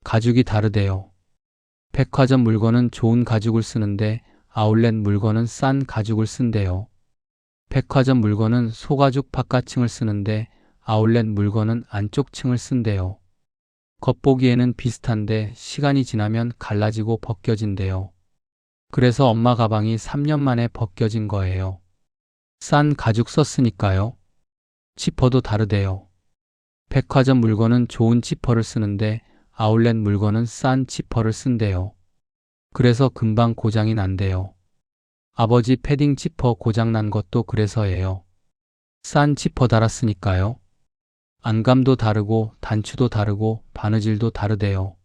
가죽이 다르대요. 백화점 물건은 좋은 가죽을 쓰는데 아울렛 물건은 싼 가죽을 쓴대요. 백화점 물건은 소가죽 바깥층을 쓰는데 아울렛 물건은 안쪽 층을 쓴대요. 겉보기에는 비슷한데 시간이 지나면 갈라지고 벗겨진대요. 그래서 엄마 가방이 3년 만에 벗겨진 거예요. 싼 가죽 썼으니까요. 지퍼도 다르대요. 백화점 물건은 좋은 지퍼를 쓰는데 아울렛 물건은 싼 지퍼를 쓴대요. 그래서 금방 고장이 난대요. 아버지 패딩 지퍼 고장 난 것도 그래서예요. 싼 지퍼 달았으니까요. 안감도 다르고 단추도 다르고 바느질도 다르대요.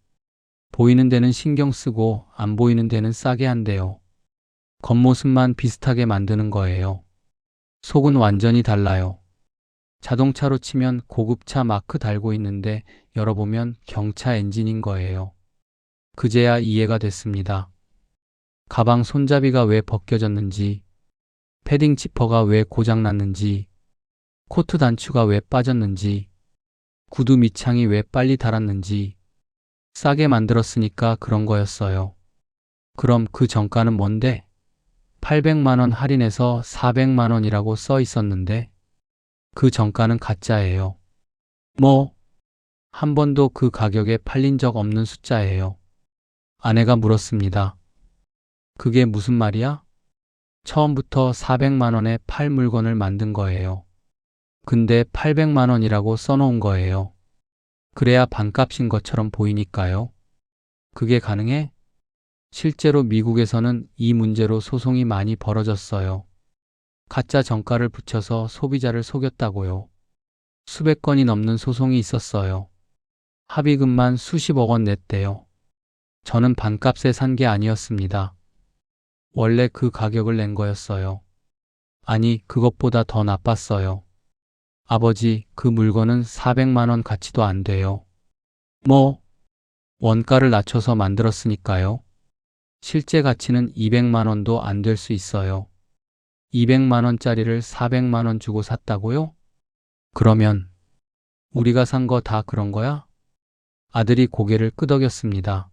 보이는 데는 신경 쓰고 안 보이는 데는 싸게 한대요. 겉모습만 비슷하게 만드는 거예요. 속은 완전히 달라요. 자동차로 치면 고급차 마크 달고 있는데 열어보면 경차 엔진인 거예요. 그제야 이해가 됐습니다. 가방 손잡이가 왜 벗겨졌는지, 패딩 지퍼가 왜 고장났는지, 코트 단추가 왜 빠졌는지, 구두 밑창이 왜 빨리 닳았는지, 싸게 만들었으니까 그런 거였어요. 그럼 그 정가는 뭔데? 800만 원 할인해서 400만 원이라고 써 있었는데, 그 정가는 가짜예요. 뭐? 한 번도 그 가격에 팔린 적 없는 숫자예요. 아내가 물었습니다. 그게 무슨 말이야? 처음부터 400만 원에 팔 물건을 만든 거예요. 근데 800만 원이라고 써놓은 거예요. 그래야 반값인 것처럼 보이니까요. 그게 가능해? 실제로 미국에서는 이 문제로 소송이 많이 벌어졌어요. 가짜 정가를 붙여서 소비자를 속였다고요. 수백 건이 넘는 소송이 있었어요. 합의금만 수십억 원 냈대요. 저는 반값에 산 게 아니었습니다. 원래 그 가격을 낸 거였어요. 아니, 그것보다 더 나빴어요. 아버지, 그 물건은 400만 원 가치도 안 돼요. 뭐? 원가를 낮춰서 만들었으니까요. 실제 가치는 200만 원도 안 될 수 있어요. 200만 원짜리를 400만 원 주고 샀다고요? 그러면 우리가 산 거 다 그런 거야? 아들이 고개를 끄덕였습니다.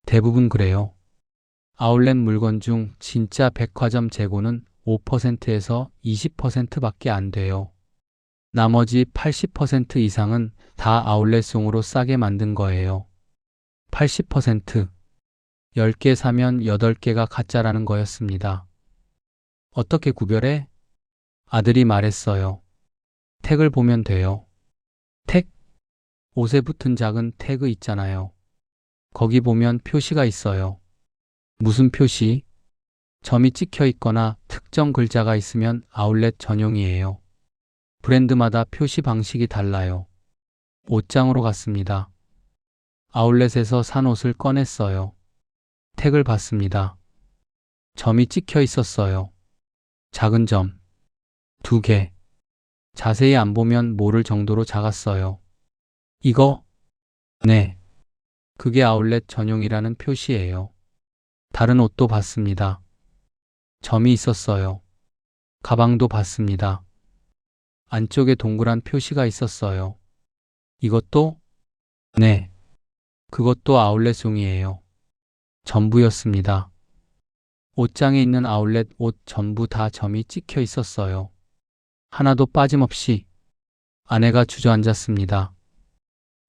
대부분 그래요. 아울렛 물건 중 진짜 백화점 재고는 5%에서 20%밖에 안 돼요. 나머지 80% 이상은 다 아울렛용으로 싸게 만든 거예요. 80%. 10개 사면 8개가 가짜라는 거였습니다. 어떻게 구별해? 아들이 말했어요. 택을 보면 돼요. 택? 옷에 붙은 작은 태그 있잖아요. 거기 보면 표시가 있어요. 무슨 표시? 점이 찍혀 있거나 특정 글자가 있으면 아울렛 전용이에요. 브랜드마다 표시 방식이 달라요. 옷장으로 갔습니다. 아울렛에서 산 옷을 꺼냈어요. 택을 받습니다. 점이 찍혀 있었어요. 작은 점 2개. 자세히 안 보면 모를 정도로 작았어요. 이거? 네. 그게 아울렛 전용이라는 표시예요. 다른 옷도 봤습니다. 점이 있었어요. 가방도 봤습니다. 안쪽에 동그란 표시가 있었어요. 이것도? 네. 그것도 아울렛 종이에요. 전부였습니다. 옷장에 있는 아울렛 옷 전부 다 점이 찍혀 있었어요. 하나도 빠짐없이. 아내가 주저앉았습니다.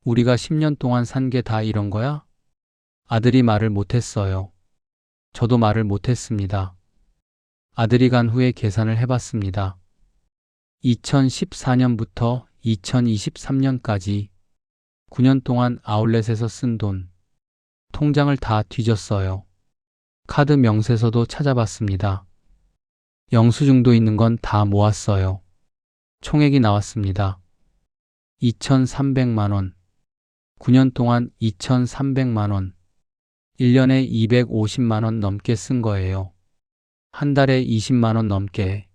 우리가 10년 동안 산 게 다 이런 거야? 아들이 말을 못했어요. 저도 말을 못했습니다. 아들이 간 후에 계산을 해봤습니다. 2014년부터 2023년까지 9년 동안 아울렛에서 쓴 돈, 통장을 다 뒤졌어요. 카드 명세서도 찾아봤습니다. 영수증도 있는 건 다 모았어요. 총액이 나왔습니다. 2,300만 원. 9년 동안 2,300만 원. 1년에 250만 원 넘게 쓴 거예요. 한 달에 20만 원 넘게.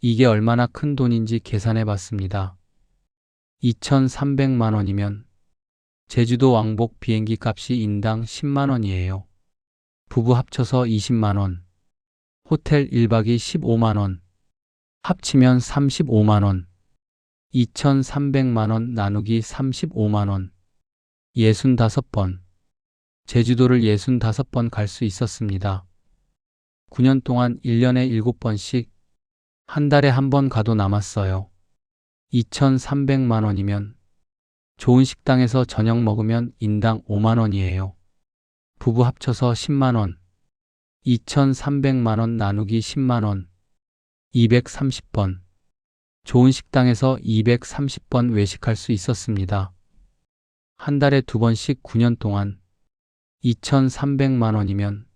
이게 얼마나 큰 돈인지 계산해 봤습니다. 2,300만 원이면 제주도 왕복 비행기 값이 인당 10만 원이에요. 부부 합쳐서 20만 원. 호텔 1박이 15만 원. 합치면 35만 원. 2,300만 원 나누기 35만 원. 65번. 제주도를 65번 갈 수 있었습니다. 9년 동안 1년에 7번씩 한 달에 한 번 가도 남았어요. 2,300만 원이면 좋은 식당에서 저녁 먹으면 인당 5만 원이에요. 부부 합쳐서 10만 원. 2,300만 원 나누기 10만 원. 230번. 좋은 식당에서 230번 외식할 수 있었습니다. 한 달에 2번씩 9년 동안 2,300만 원이면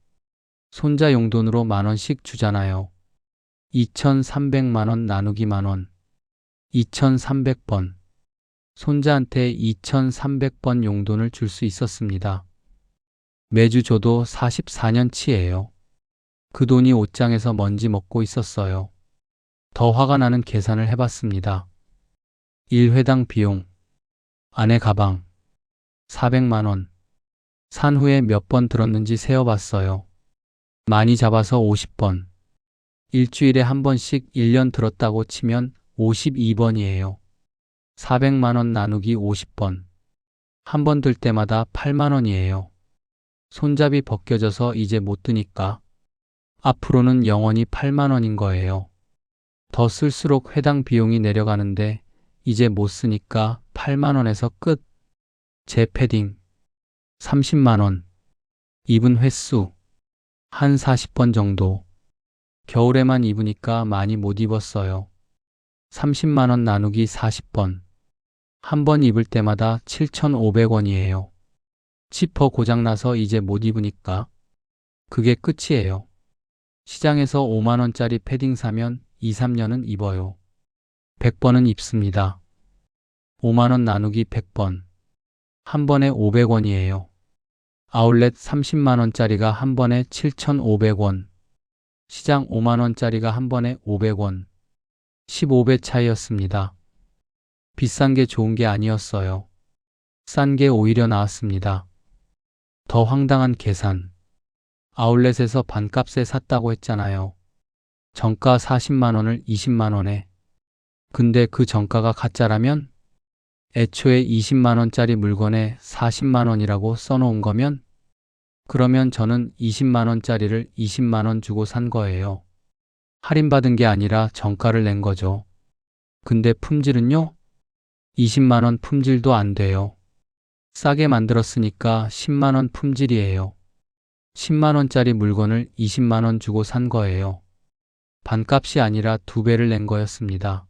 손자 용돈으로 만 원씩 주잖아요. 2,300만 원 나누기 만 원. 2,300번. 손자한테 2,300번 용돈을 줄 수 있었습니다. 매주 줘도 44년치예요. 그 돈이 옷장에서 먼지 먹고 있었어요. 더 화가 나는 계산을 해봤습니다. 1회당 비용. 아내 가방 400만 원. 산 후에 몇 번 들었는지 세어봤어요. 많이 잡아서 50번. 일주일에 한 번씩 1년 들었다고 치면 52번이에요. 400만 원 나누기 50번. 한 번 들 때마다 8만 원이에요. 손잡이 벗겨져서 이제 못 드니까 앞으로는 영원히 8만 원인 거예요. 더 쓸수록 회당 비용이 내려가는데 이제 못 쓰니까 8만 원에서 끝. 제 패딩 30만 원. 입은 횟수 한 40번 정도. 겨울에만 입으니까 많이 못 입었어요. 30만 원 나누기 40번. 한 번 입을 때마다 7,500원이에요. 지퍼 고장나서 이제 못 입으니까 그게 끝이에요. 시장에서 5만 원짜리 패딩 사면 2, 3년은 입어요. 100번은 입습니다. 5만 원 나누기 100번. 한 번에 500원이에요. 아울렛 30만 원짜리가 한 번에 7,500원. 시장 5만 원짜리가 한 번에 500원. 15배 차이였습니다. 비싼 게 좋은 게 아니었어요. 싼 게 오히려 나았습니다. 더 황당한 계산. 아울렛에서 반값에 샀다고 했잖아요. 정가 40만 원을 20만 원에. 근데 그 정가가 가짜라면? 애초에 20만 원짜리 물건에 40만 원이라고 써놓은 거면? 그러면 저는 20만 원짜리를 20만 원 주고 산 거예요. 할인받은 게 아니라 정가를 낸 거죠. 근데 품질은요? 20만 원 품질도 안 돼요. 싸게 만들었으니까 10만 원 품질이에요. 10만 원짜리 물건을 20만 원 주고 산 거예요. 반값이 아니라 2배를 낸 거였습니다.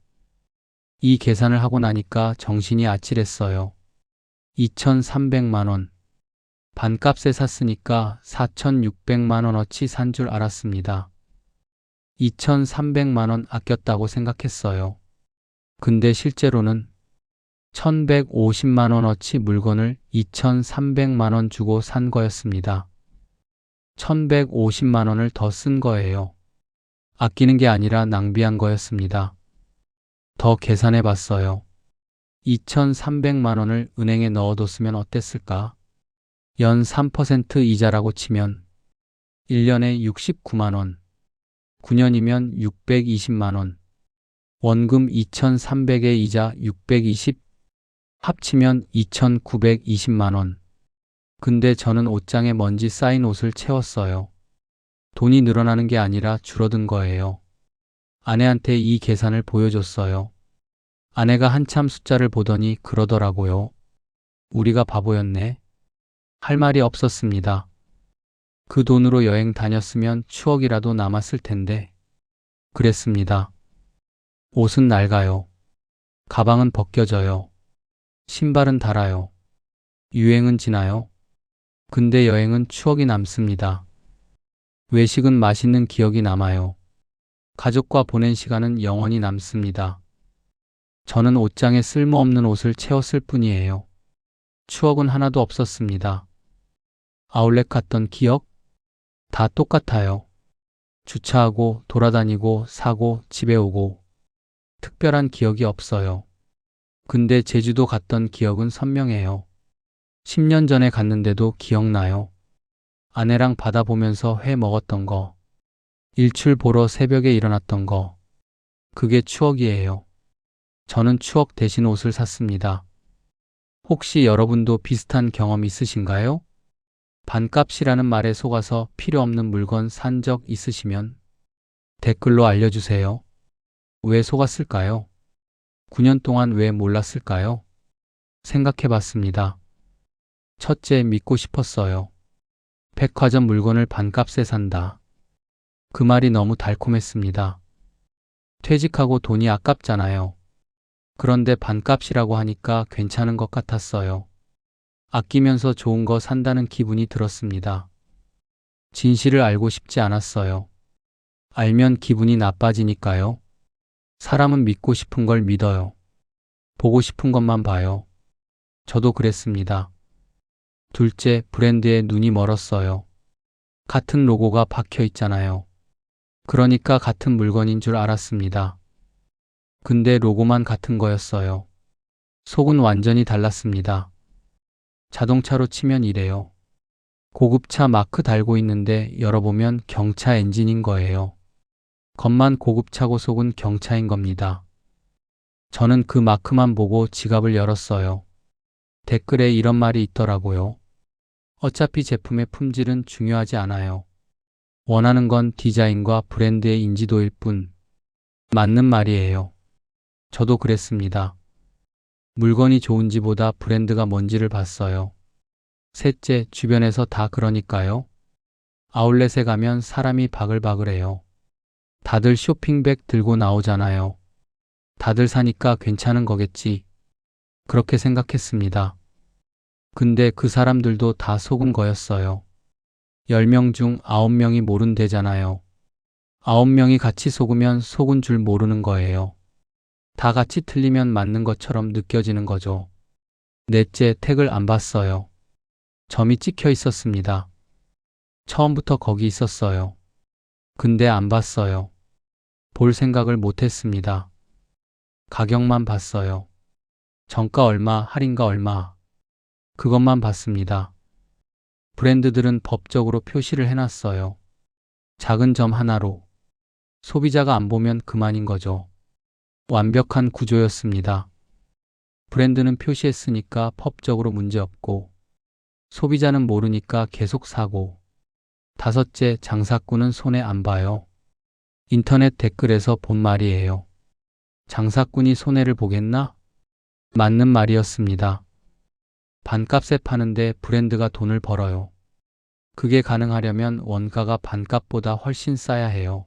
이 계산을 하고 나니까 정신이 아찔했어요. 2,300만 원. 반값에 샀으니까 4,600만 원어치 산 줄 알았습니다. 2,300만 원 아꼈다고 생각했어요. 근데 실제로는 1150만 원어치 물건을 2300만 원 주고 산 거였습니다. 1150만 원을 더 쓴 거예요. 아끼는 게 아니라 낭비한 거였습니다. 더 계산해 봤어요. 2300만 원을 은행에 넣어뒀으면 어땠을까? 연 3% 이자라고 치면 1년에 69만 원, 9년이면 620만 원, 원금 2300에 이자 620, 합치면 2920만 원. 근데 저는 옷장에 먼지 쌓인 옷을 채웠어요. 돈이 늘어나는 게 아니라 줄어든 거예요. 아내한테 이 계산을 보여줬어요. 아내가 한참 숫자를 보더니 그러더라고요. 우리가 바보였네. 할 말이 없었습니다. 그 돈으로 여행 다녔으면 추억이라도 남았을 텐데. 그랬습니다. 옷은 낡아요. 가방은 벗겨져요. 신발은 닳아요. 유행은 지나요. 근데 여행은 추억이 남습니다. 외식은 맛있는 기억이 남아요. 가족과 보낸 시간은 영원히 남습니다. 저는 옷장에 쓸모없는 옷을 채웠을 뿐이에요. 추억은 하나도 없었습니다. 아울렛 갔던 기억? 다 똑같아요. 주차하고 돌아다니고 사고 집에 오고 특별한 기억이 없어요. 근데 제주도 갔던 기억은 선명해요. 10년 전에 갔는데도 기억나요. 아내랑 바다 보면서 회 먹었던 거, 일출 보러 새벽에 일어났던 거, 그게 추억이에요. 저는 추억 대신 옷을 샀습니다. 혹시 여러분도 비슷한 경험 있으신가요? 반값이라는 말에 속아서 필요 없는 물건 산 적 있으시면 댓글로 알려주세요. 왜 속았을까요? 9년 동안 왜 몰랐을까요? 생각해 봤습니다. 첫째, 믿고 싶었어요. 백화점 물건을 반값에 산다. 그 말이 너무 달콤했습니다. 퇴직하고 돈이 아깝잖아요. 그런데 반값이라고 하니까 괜찮은 것 같았어요. 아끼면서 좋은 거 산다는 기분이 들었습니다. 진실을 알고 싶지 않았어요. 알면 기분이 나빠지니까요. 사람은 믿고 싶은 걸 믿어요. 보고 싶은 것만 봐요. 저도 그랬습니다. 둘째, 브랜드에 눈이 멀었어요. 같은 로고가 박혀 있잖아요. 그러니까 같은 물건인 줄 알았습니다. 근데 로고만 같은 거였어요. 속은 완전히 달랐습니다. 자동차로 치면 이래요. 고급차 마크 달고 있는데 열어보면 경차 엔진인 거예요. 겉만 고급차고 속은 경차인 겁니다. 저는 그 마크만 보고 지갑을 열었어요. 댓글에 이런 말이 있더라고요. 어차피 제품의 품질은 중요하지 않아요. 원하는 건 디자인과 브랜드의 인지도일 뿐. 맞는 말이에요. 저도 그랬습니다. 물건이 좋은지보다 브랜드가 뭔지를 봤어요. 셋째, 주변에서 다 그러니까요. 아울렛에 가면 사람이 바글바글해요. 다들 쇼핑백 들고 나오잖아요. 다들 사니까 괜찮은 거겠지. 그렇게 생각했습니다. 근데 그 사람들도 다 속은 거였어요. 10명 중 9명이 모른대잖아요. 9명이 같이 속으면 속은 줄 모르는 거예요. 다 같이 틀리면 맞는 것처럼 느껴지는 거죠. 넷째, 택을 안 봤어요. 점이 찍혀 있었습니다. 처음부터 거기 있었어요. 근데 안 봤어요. 볼 생각을 못 했습니다. 가격만 봤어요. 정가 얼마, 할인가 얼마. 그것만 봤습니다. 브랜드들은 법적으로 표시를 해놨어요. 작은 점 하나로. 소비자가 안 보면 그만인 거죠. 완벽한 구조였습니다. 브랜드는 표시했으니까 법적으로 문제없고, 소비자는 모르니까 계속 사고. 다섯째, 장사꾼은 손해 안 봐요. 인터넷 댓글에서 본 말이에요. 장사꾼이 손해를 보겠나? 맞는 말이었습니다. 반값에 파는데 브랜드가 돈을 벌어요. 그게 가능하려면 원가가 반값보다 훨씬 싸야 해요.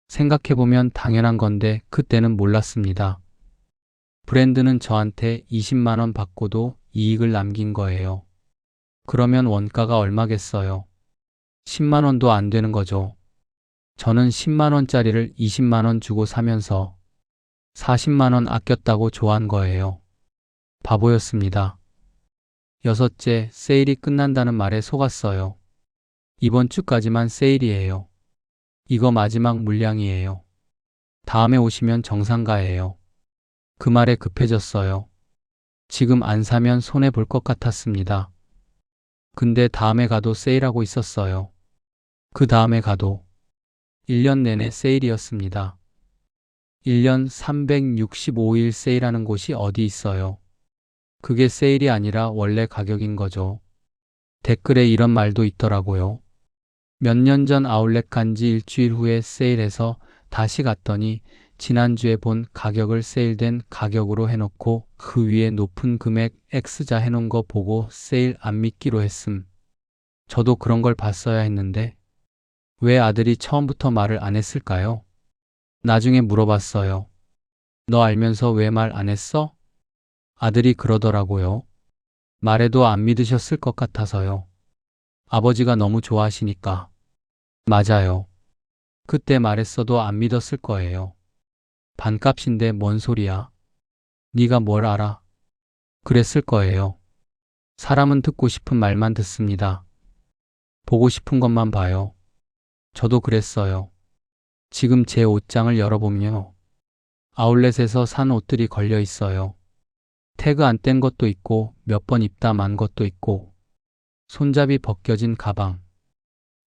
생각해보면 당연한 건데 그때는 몰랐습니다. 브랜드는 저한테 20만 원 받고도 이익을 남긴 거예요. 그러면 원가가 얼마겠어요? 10만 원도 안 되는 거죠. 저는 10만 원짜리를 20만 원 주고 사면서 40만 원 아꼈다고 좋아한 거예요. 바보였습니다. 여섯째, 세일이 끝난다는 말에 속았어요. 이번 주까지만 세일이에요. 이거 마지막 물량이에요. 다음에 오시면 정상가예요. 그 말에 급해졌어요. 지금 안 사면 손해볼 것 같았습니다. 근데 다음에 가도 세일하고 있었어요. 그 다음에 가도 1년 내내 세일이었습니다. 1년 365일 세일하는 곳이 어디 있어요? 그게 세일이 아니라 원래 가격인 거죠. 댓글에 이런 말도 있더라고요. 몇 년 전 아울렛 간지 일주일 후에 세일해서 다시 갔더니 지난주에 본 가격을 세일된 가격으로 해놓고 그 위에 높은 금액 X자 해놓은 거 보고 세일 안 믿기로 했음. 저도 그런 걸 봤어야 했는데 왜 아들이 처음부터 말을 안 했을까요? 나중에 물어봤어요. 너 알면서 왜 말 안 했어? 아들이 그러더라고요. 말해도 안 믿으셨을 것 같아서요. 아버지가 너무 좋아하시니까. 맞아요. 그때 말했어도 안 믿었을 거예요. 반값인데 뭔 소리야? 네가 뭘 알아? 그랬을 거예요. 사람은 듣고 싶은 말만 듣습니다. 보고 싶은 것만 봐요. 저도 그랬어요. 지금 제 옷장을 열어보면요. 아울렛에서 산 옷들이 걸려 있어요. 태그 안 뗀 것도 있고 몇 번 입다 만 것도 있고 손잡이 벗겨진 가방,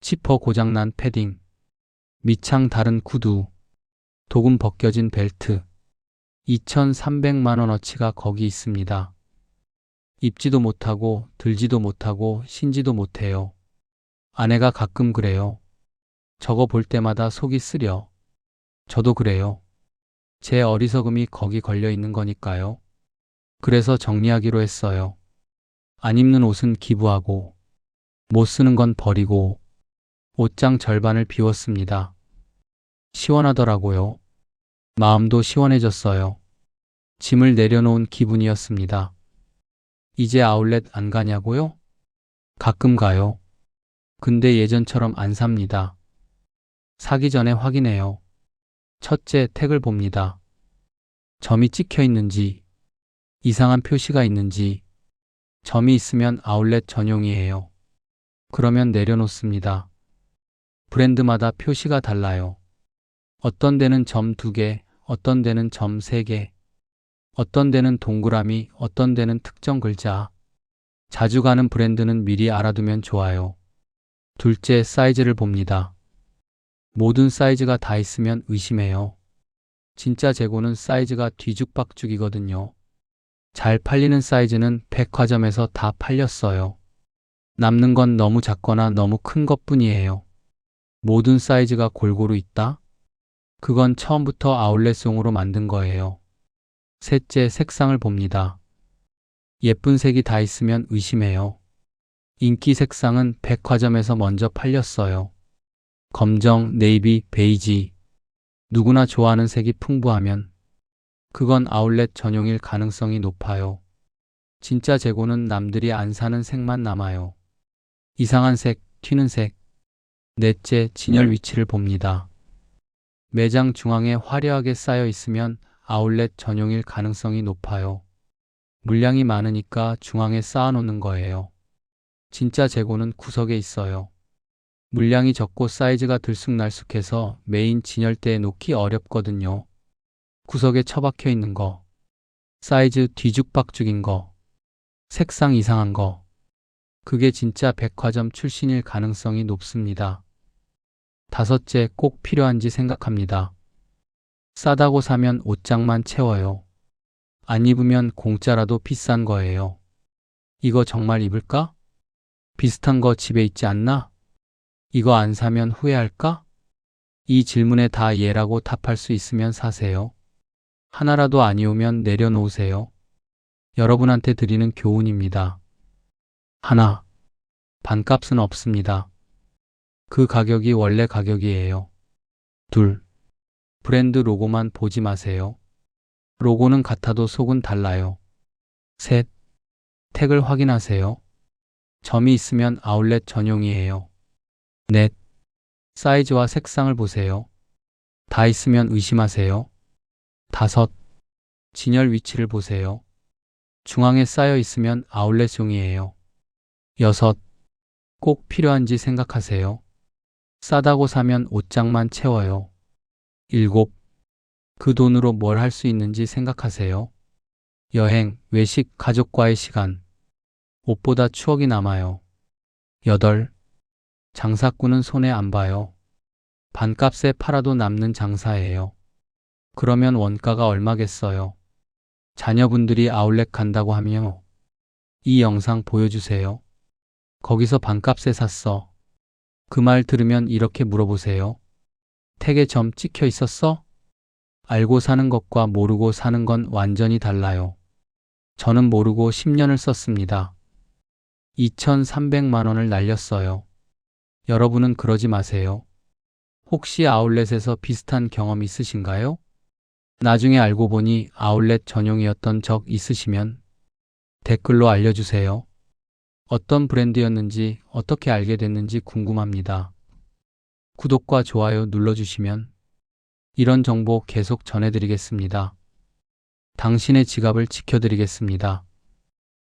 지퍼 고장난 패딩, 밑창 다른 구두, 도금 벗겨진 벨트, 2,300만 원어치가 거기 있습니다. 입지도 못하고 들지도 못하고 신지도 못해요. 아내가 가끔 그래요. 저거 볼 때마다 속이 쓰려. 저도 그래요. 제 어리석음이 거기 걸려 있는 거니까요. 그래서 정리하기로 했어요. 안 입는 옷은 기부하고, 못 쓰는 건 버리고, 옷장 절반을 비웠습니다. 시원하더라고요. 마음도 시원해졌어요. 짐을 내려놓은 기분이었습니다. 이제 아울렛 안 가냐고요? 가끔 가요. 근데 예전처럼 안 삽니다. 사기 전에 확인해요. 첫째, 택을 봅니다. 점이 찍혀 있는지, 이상한 표시가 있는지, 점이 있으면 아울렛 전용이에요. 그러면 내려놓습니다. 브랜드마다 표시가 달라요. 어떤 데는 점 2개, 어떤 데는 점 3개, 어떤 데는 동그라미, 어떤 데는 특정 글자. 자주 가는 브랜드는 미리 알아두면 좋아요. 둘째, 사이즈를 봅니다. 모든 사이즈가 다 있으면 의심해요. 진짜 재고는 사이즈가 뒤죽박죽이거든요. 잘 팔리는 사이즈는 백화점에서 다 팔렸어요. 남는 건 너무 작거나 너무 큰 것뿐이에요. 모든 사이즈가 골고루 있다? 그건 처음부터 아울렛송으로 만든 거예요. 셋째, 색상을 봅니다. 예쁜 색이 다 있으면 의심해요. 인기 색상은 백화점에서 먼저 팔렸어요. 검정, 네이비, 베이지. 누구나 좋아하는 색이 풍부하면 그건 아울렛 전용일 가능성이 높아요. 진짜 재고는 남들이 안 사는 색만 남아요. 이상한 색, 튀는 색. 넷째, 진열 위치를 봅니다. 매장 중앙에 화려하게 쌓여 있으면 아울렛 전용일 가능성이 높아요. 물량이 많으니까 중앙에 쌓아놓는 거예요. 진짜 재고는 구석에 있어요. 물량이 적고 사이즈가 들쑥날쑥해서 메인 진열대에 놓기 어렵거든요. 구석에 처박혀 있는 거, 사이즈 뒤죽박죽인 거, 색상 이상한 거. 그게 진짜 백화점 출신일 가능성이 높습니다. 다섯째, 꼭 필요한지 생각합니다. 싸다고 사면 옷장만 채워요. 안 입으면 공짜라도 비싼 거예요. 이거 정말 입을까? 비슷한 거 집에 있지 않나? 이거 안 사면 후회할까? 이 질문에 다 예라고 답할 수 있으면 사세요. 하나라도 아니오면 내려놓으세요. 여러분한테 드리는 교훈입니다. 하나, 반값은 없습니다. 그 가격이 원래 가격이에요. 둘, 브랜드 로고만 보지 마세요. 로고는 같아도 속은 달라요. 셋, 택을 확인하세요. 점이 있으면 아울렛 전용이에요. 넷, 사이즈와 색상을 보세요. 다 있으면 의심하세요. 다섯, 진열 위치를 보세요. 중앙에 쌓여 있으면 아울렛용이에요. 6. 꼭 필요한지 생각하세요. 싸다고 사면 옷장만 채워요. 7. 그 돈으로 뭘 할 수 있는지 생각하세요. 여행, 외식, 가족과의 시간. 옷보다 추억이 남아요. 8. 장사꾼은 손해 안 봐요. 반값에 팔아도 남는 장사예요. 그러면 원가가 얼마겠어요? 자녀분들이 아울렛 간다고 하며 이 영상 보여주세요. 거기서 반값에 샀어. 그 말 들으면 이렇게 물어보세요. 택에 점 찍혀 있었어? 알고 사는 것과 모르고 사는 건 완전히 달라요. 저는 모르고 10년을 썼습니다. 2,300만 원을 날렸어요. 여러분은 그러지 마세요. 혹시 아울렛에서 비슷한 경험 있으신가요? 나중에 알고 보니 아울렛 전용이었던 적 있으시면 댓글로 알려주세요. 어떤 브랜드였는지 어떻게 알게 됐는지 궁금합니다. 구독과 좋아요 눌러주시면 이런 정보 계속 전해드리겠습니다. 당신의 지갑을 지켜드리겠습니다.